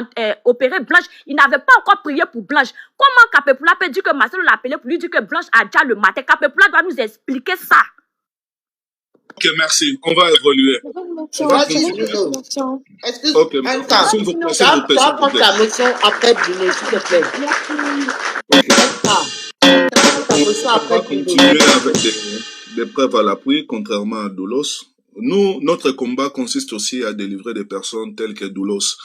opéré Blanche. Il n'avait pas encore prié pour Blanche. Comment Kapepula peut dire que Marcelo l'a appelé pour lui dire que Blanche a déjà le matin? Kapepula doit nous expliquer ça. Ok, merci. On va évoluer. Vas-y, Bruno. Excuse, Ok, Anta, s'il vous plaît, tu vas prendre ta motion après Bruno, s'il te plaît. Anta, ta motion On après va Bruno. continuer avec des preuves à l'appui, contrairement à Doulos. Nous, notre combat consiste aussi à délivrer des personnes telles que Doulos.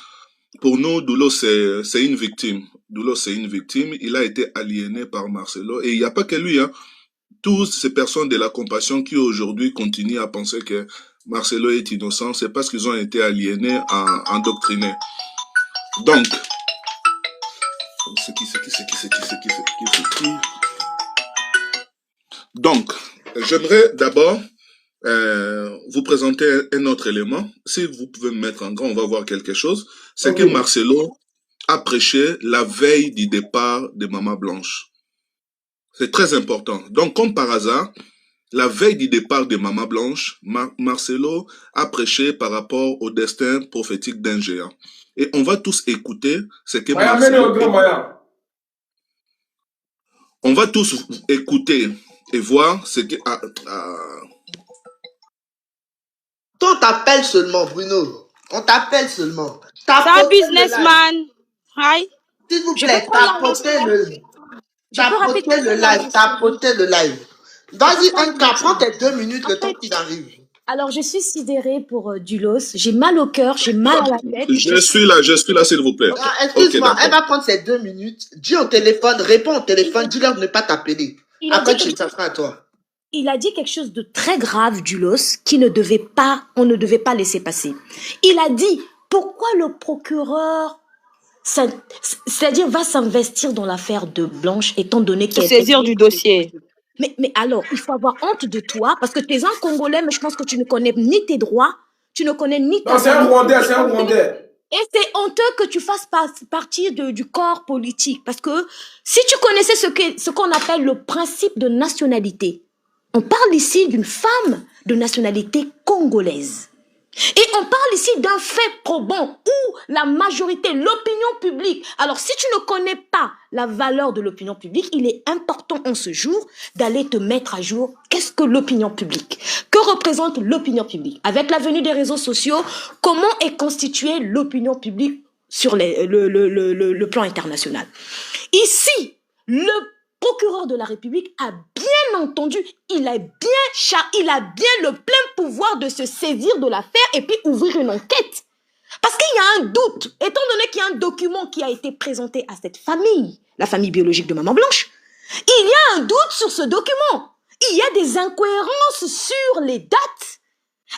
Pour nous, Doulos, c'est une victime. Doulos, c'est une victime. Il a été aliéné par Marcelo. Et il n'y a pas que lui, hein. Toutes ces personnes de la compassion qui aujourd'hui continuent à penser que Marcelo est innocent, c'est parce qu'ils ont été aliénés, endoctrinés. Donc, c'est qui? Donc, j'aimerais d'abord vous présenter un autre élément. Si vous pouvez me mettre en grand, on va voir quelque chose. C'est que Marcelo a prêché la veille du départ de Maman Blanche. C'est très important. Donc, comme par hasard, la veille du départ de Maman Blanche, Marcelo a prêché par rapport au destin prophétique d'un géant. Et on va tous écouter ce que Marcelo... On va tous écouter et voir ce que... On t'appelle seulement, Bruno. On t'appelle seulement. C'est un businessman. Hi. S'il vous plaît, tapoter le live. Vas-y, Anka, prends tes 2 minutes le temps qu'il arrive. Alors, je suis sidérée pour Doulos. J'ai mal au cœur, j'ai mal à la tête. Je suis là, s'il vous plaît. Ah, excuse-moi, elle va prendre ses 2 minutes. Dis au téléphone, réponds au téléphone, dis-leur de ne pas t'appeler. Après, tu ça sera à toi. Il a dit quelque chose de très grave, Doulos, on ne devait pas laisser passer. Il a dit, pourquoi le procureur, c'est-à-dire va s'investir dans l'affaire de Blanche, étant donné qu'elle... Saisir du dossier. Mais alors, il faut avoir honte de toi, parce que tu es un Congolais, mais je pense que tu ne connais ni tes droits, tu ne connais ni ta... Non, c'est un Rwandais. Et c'est honteux que tu fasses partie du corps politique, parce que si tu connaissais ce qu'on appelle le principe de nationalité, on parle ici d'une femme de nationalité congolaise. Et on parle ici d'un fait probant où la majorité, l'opinion publique. Alors, si tu ne connais pas la valeur de l'opinion publique, il est important en ce jour d'aller te mettre à jour. Qu'est-ce que l'opinion publique? Que représente l'opinion publique? Avec la venue des réseaux sociaux, comment est constituée l'opinion publique sur le plan international? Ici, le procureur de la République a bien entendu, il a bien le plein pouvoir de se saisir de l'affaire et puis ouvrir une enquête. Parce qu'il y a un doute, étant donné qu'il y a un document qui a été présenté à cette famille, la famille biologique de Maman Blanche, il y a un doute sur ce document. Il y a des incohérences sur les dates.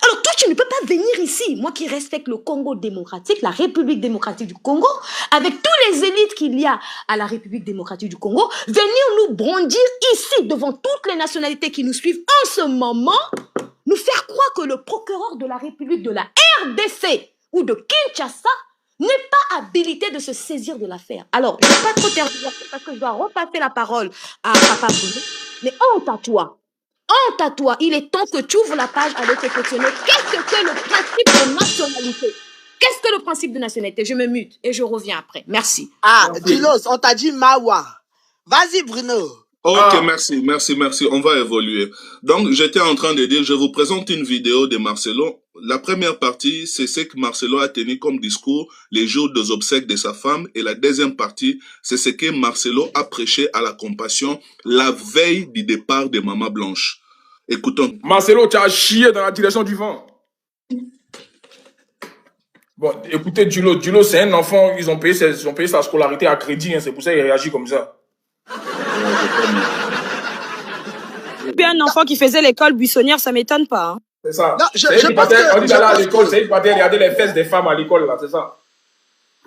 Alors toi, tu ne peux pas venir ici, moi qui respecte le Congo démocratique, la République démocratique du Congo, avec tous les élites qu'il y a à la République démocratique du Congo, venir nous brandir ici, devant toutes les nationalités qui nous suivent en ce moment, nous faire croire que le procureur de la République de la RDC ou de Kinshasa n'est pas habilité de se saisir de l'affaire. Alors, je ne vais pas trop tergiverser parce que je dois repasser la parole à Papa Bruno, mais honte à toi. Honte à toi, il est temps que tu ouvres la page avec te questionner. Qu'est-ce que le principe de nationalité? Qu'est-ce que le principe de nationalité? Je me mute et je reviens après. Merci. Ah, Doulos, on t'a dit Mawa. Vas-y, Bruno. Ok, merci. On va évoluer. Donc, j'étais en train de dire, je vous présente une vidéo de Marcelo. La première partie, c'est ce que Marcelo a tenu comme discours les jours des obsèques de sa femme. Et la deuxième partie, c'est ce que Marcelo a prêché à la compassion la veille du départ de Maman Blanche. Écoutons. Marcelo, tu as chié dans la direction du vent. Bon, écoutez, Dulo, c'est un enfant, ils ont payé sa scolarité à crédit, hein, c'est pour ça qu'il réagit comme ça. Puis un enfant qui faisait l'école buissonnière, ça m'étonne pas. Hein. C'est ça. Non, on dit d'aller à l'école, c'est il partait regarder les fesses des femmes à l'école, là, c'est ça.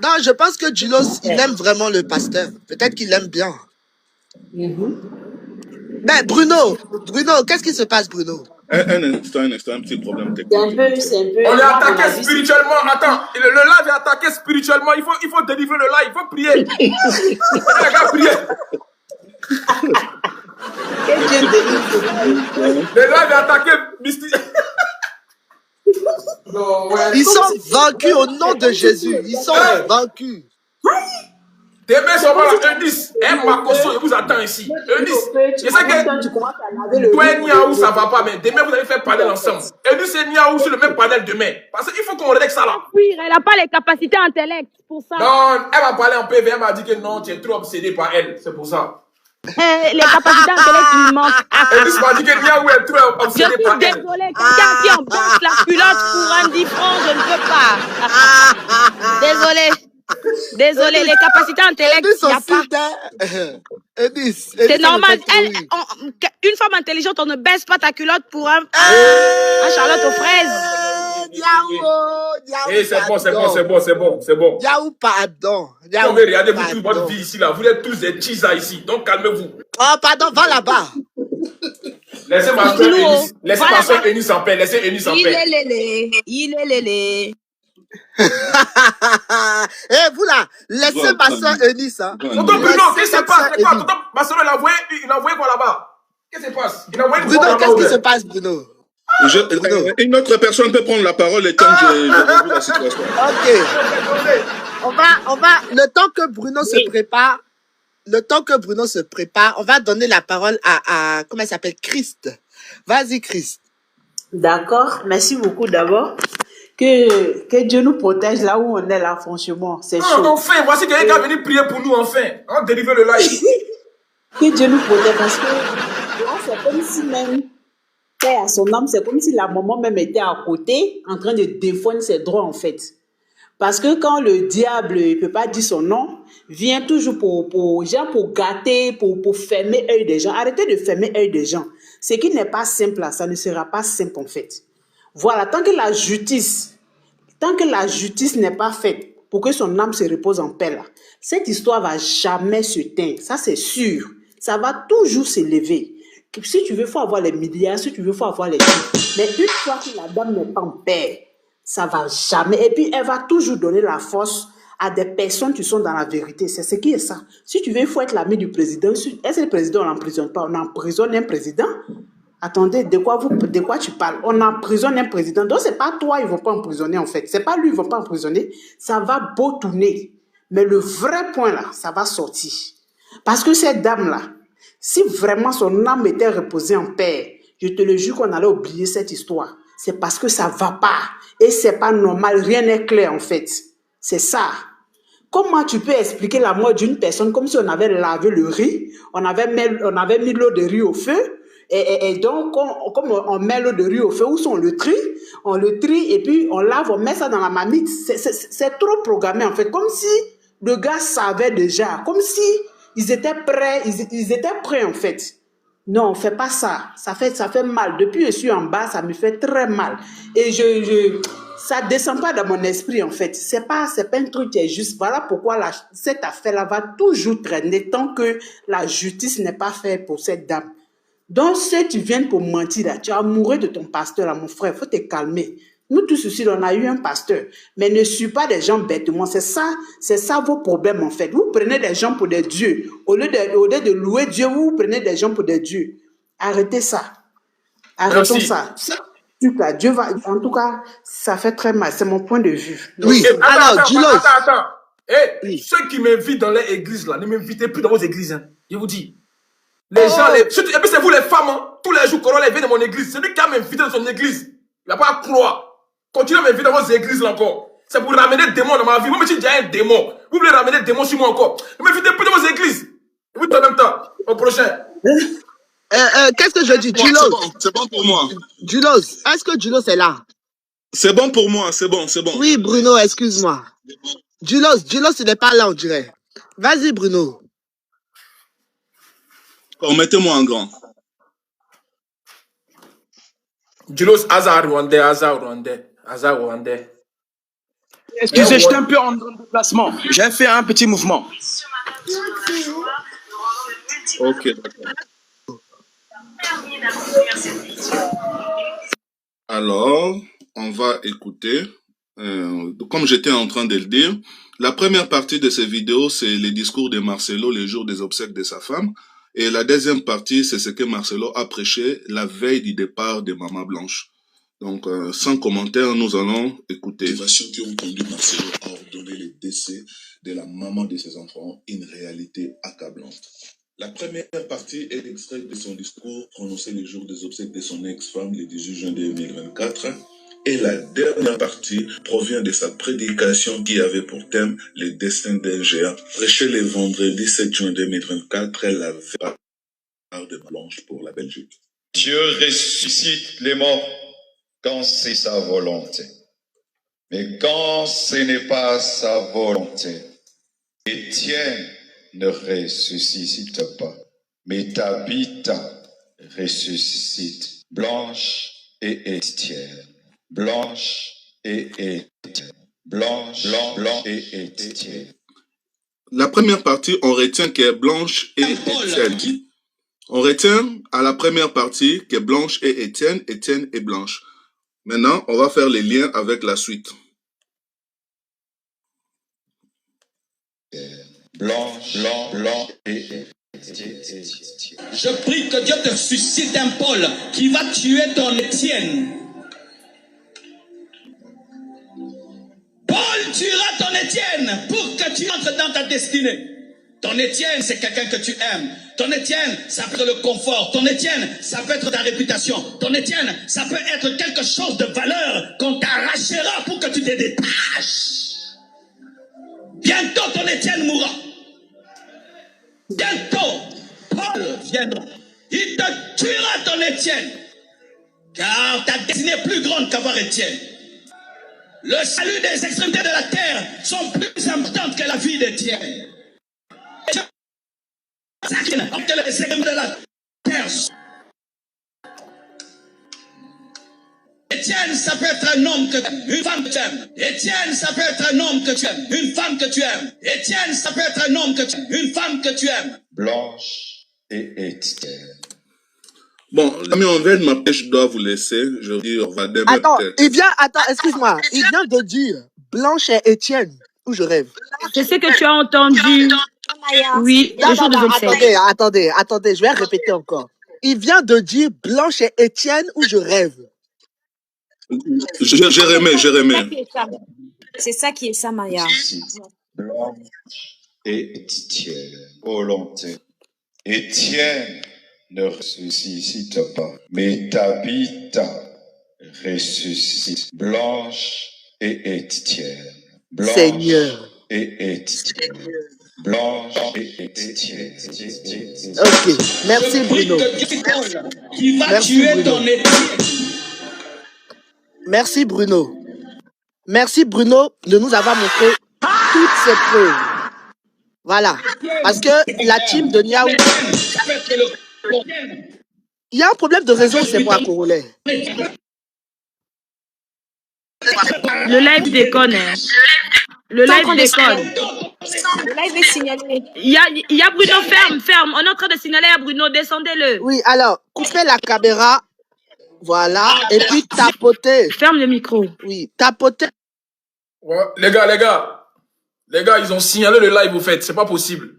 Non, je pense que Dulos, il aime vraiment le pasteur. Peut-être qu'il l'aime bien. Mais Bruno, qu'est-ce qui se passe, Bruno? Un instant, un petit problème C'est technique. un peu, c'est un peu. On est moi, à mon attaqué avis, c'est- spirituellement. Attends, le live est attaqué spirituellement. Il faut délivrer le live. Il faut prier. Les gars, priez. Que Dieu délivre. Le live est attaqué mystique. Non, ouais. Ils sont vaincus au nom de Jésus. Ils sont vaincus. Demain, ça va là, Eunice. Ma caution, je vous attends ici. Eunice, je sais que Tu commences à laver le toi et riz. Niaou, ça va pas, mais demain, vous allez faire panel ensemble. Eunice et Niaou sur le même panel demain. Parce qu'il faut qu'on règle ça là. Oui, elle n'a pas les capacités intellectuelles pour ça. Non, elle m'a parlé en PV, elle m'a dit que non, tu es trop obsédé par elle. C'est pour ça. Les capacités intellectuelles lui manquent. Eunice m'a dit que Niaou est trop Je obsédé suis par elle. désolée, quelqu'un qui en baisse la culotte pour un 10 francs, je ne peux pas. Désolée. Désolée, les capacités intellectuelles, il n'y a pas. C'est normal. Une femme intelligente, on ne baisse pas ta culotte pour un Charlotte aux fraises. Eh, c'est bon. Yaou, pardon. Vous regardez vous toute votre vie ici là. Vous êtes tous des cheesas ici. Donc calmez-vous. Oh, pardon, va là-bas. Laissez ma soeur Eunice. Laissez ma soeur Eunice en paix. Laissez Eunice en paix. Il est lélé. Eh, vous là, laissez ma soeur Eunice. Hein. Tonton Bruno, qu'est-ce qui se passe? C'est quoi? Tonton, ma soeur, il a envoyé quoi là-bas? Qu'est-ce qui se passe? Il a envoyé Bruno, qu'est-ce qui se passe, Bruno? Une autre personne peut prendre la parole le temps que je règle la situation. Ok. On va, le temps que Bruno se prépare, on va donner la parole à comment elle s'appelle? Christ. Vas-y, Christ. D'accord, merci beaucoup d'abord. Que Dieu nous protège là où on est là, franchement. C'est chaud. Enfin, voici quelqu'un qui a venu prier pour nous, enfin. On délivre le live. Que Dieu nous protège parce que là, c'est comme si même, paix à son âme, c'est comme si la maman même était à côté en train de défendre ses droits en fait. Parce que quand le diable ne peut pas dire son nom, vient toujours pour gâter, pour fermer l'œil des gens. Arrêtez de fermer l'œil des gens. Ce qui n'est pas simple là, ça ne sera pas simple en fait. Voilà, tant que la justice n'est pas faite pour que son âme se repose en paix là, cette histoire va jamais se teindre, ça c'est sûr. Ça va toujours s'élever. Si tu veux, faut avoir les milliards, si tu veux, faut avoir les trucs. Mais une fois que la dame n'est pas en paix, ça va jamais. Et puis, elle va toujours donner la force à des personnes qui sont dans la vérité. C'est ce qui est ça. Si tu veux, il faut être l'ami du président. Est-ce que le président, on n'emprisonne pas? On emprisonne un président? Attendez, de quoi tu parles? On emprisonne un président. Donc, c'est pas toi, ils vont pas emprisonner, en fait. C'est pas lui, ils vont pas emprisonner. Ça va beau tourner. Mais le vrai point, là, ça va sortir. Parce que cette dame-là, si vraiment son âme était reposée en paix, je te le jure qu'on allait oublier cette histoire. C'est parce que ça va pas. Et c'est pas normal. Rien n'est clair, en fait. C'est ça. Comment tu peux expliquer la mort d'une personne comme si on avait lavé le riz, on avait mis l'eau de riz au feu, et donc, comme on met l'eau de riz au feu, où sont le tri? On le trie et puis on lave, on met ça dans la marmite. C'est trop programmé, en fait. Comme si le gars savait déjà. Comme si ils étaient prêts, ils étaient prêts, en fait. Non, on fait pas ça. Ça fait mal. Depuis que je suis en bas, ça me fait très mal. Et ça descend pas dans mon esprit, en fait. C'est pas un truc qui est juste. Voilà pourquoi cette affaire-là va toujours traîner tant que la justice n'est pas faite pour cette dame. Donc, si tu viens pour mentir, là, tu es amoureux de ton pasteur, là, mon frère, il faut te calmer. Nous tous ici, on a eu un pasteur, mais ne suis pas des gens bêtement. C'est ça vos problèmes, en fait. Vous prenez des gens pour des dieux. Au lieu de louer Dieu, vous prenez des gens pour des dieux. Arrêtez ça. Arrêtons Merci. ça. Dieu va, en tout cas, ça fait très mal. C'est mon point de vue. Oui, alors, Attends. Hey, ceux qui m'invitent dans les églises, là, ne m'invitez plus dans vos églises. Hein. Je vous dis. Les gens, et puis c'est vous les femmes, hein. Tous les jours, Corolla vient de mon église. C'est lui qui a m'invité dans son église. Il n'a pas à croire. Continuez à m'inviter dans vos églises là encore. C'est pour ramener des démons dans ma vie. Moi, je suis déjà un démon. Vous voulez ramener des démons sur moi encore. Ne m'invitez plus dans vos églises. Et vous, en même temps, au prochain. Qu'est-ce que je dis? Julos. C'est bon pour moi. Julos, est-ce que Julos est là? C'est bon pour moi, c'est bon. Oui, Bruno, excuse-moi. Julos, il n'est pas là, on dirait. Vas-y, Bruno. Oh, mettez-moi en grand. Julos, hasard rwandais. Excusez, j'étais un peu en déplacement. J'ai fait un petit mouvement. Ok, d'accord. Alors, on va écouter. Comme j'étais en train de le dire, la première partie de ces vidéos, c'est les discours de Marcelo le jour des obsèques de sa femme. Et la deuxième partie, c'est ce que Marcelo a prêché la veille du départ de Maman Blanche. Donc, sans commentaire, nous allons écouter. Les motivations qui ont conduit Marcelo à ordonner le décès de la maman de ses enfants, une réalité accablante. La première partie est extraite de son discours prononcé le jour des obsèques de son ex-femme le 18 juin 2024. Et la dernière partie provient de sa prédication qui avait pour thème le destin d'un géant, prêché le vendredi 7 juin 2024, la veille de Blanche pour la Belgique. Dieu ressuscite les morts quand c'est sa volonté. Mais quand ce n'est pas sa volonté, Étienne ne ressuscite pas, mais Tabitha ressuscite. Blanche et Étienne. Blanche et Étienne. Blanche et Étienne. La première partie, on retient que Blanche et Étienne. On retient à la première partie que Blanche et Étienne, Étienne et Blanche. Maintenant, on va faire les liens avec la suite. Blanche et Étienne. Je prie que Dieu te suscite un Paul qui va tuer ton Étienne. Paul tuera ton Étienne pour que tu entres dans ta destinée. Ton Étienne, c'est quelqu'un que tu aimes. Ton Étienne, ça peut être le confort. Ton Étienne, ça peut être ta réputation. Ton Étienne, ça peut être quelque chose de valeur qu'on t'arrachera pour que tu te détaches. Bientôt, ton Étienne mourra. Bientôt, Paul viendra. Il te tuera ton Étienne. Car ta destinée est plus grande qu'avoir Étienne. Le salut des extrémités de la terre sont plus importantes que la vie d'Étienne. Que les extrémités de la terre. Étienne, ça peut être un homme que tu aimes, une femme que tu aimes. Étienne, ça peut être un homme que tu aimes, une femme que tu aimes. Étienne, ça peut être un homme que tu aimes, une femme que tu aimes. Blanche et Étienne. Bon, l'ami Enved m'appelle, je dois vous laisser. Je dis au revoir demain. Attends, excuse-moi. Il vient de dire Blanche et Étienne. Où je rêve. Je sais que tu as entendu. Oui, le jour des obsèques. Attendez, je vais répéter encore. Il vient de dire Blanche et Étienne où je rêve. Jérémie. C'est ça qui est ça, Maya. Blanche et Étienne. Volonté. Étienne ne ressuscite pas, mais Tabitha ressuscite. Blanche et Étienne. Blanche Seigneur. Et Étienne. Blanche et Étienne. Ok, merci Bruno. Qui va tuer ton Étienne. Merci Bruno. Merci Bruno de nous avoir montré toutes ces preuves. Voilà. Parce que la team de Niaou... Il y a un problème de réseau, c'est moi, Congolais. Le live déconne. Hein. Le live déconne. Le live est signalé. Il y a Bruno, ferme. On est en train de signaler à Bruno, descendez-le. Oui, alors, coupez la caméra. Voilà. Et puis tapotez. Ferme le micro. Oui, tapotez. Ouais, les gars, ils ont signalé le live, au fait. C'est pas possible.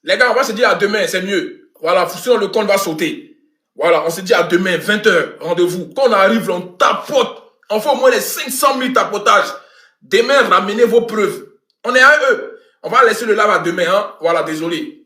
Les gars, on va se dire à demain, c'est mieux. Voilà, sinon le compte va sauter. Voilà, on se dit à demain, 20h, rendez-vous. Quand on arrive, on tapote. On fait au moins les 500 000 tapotages. Demain, ramenez vos preuves. On est à eux. On va laisser le live à demain, hein. Voilà, désolé.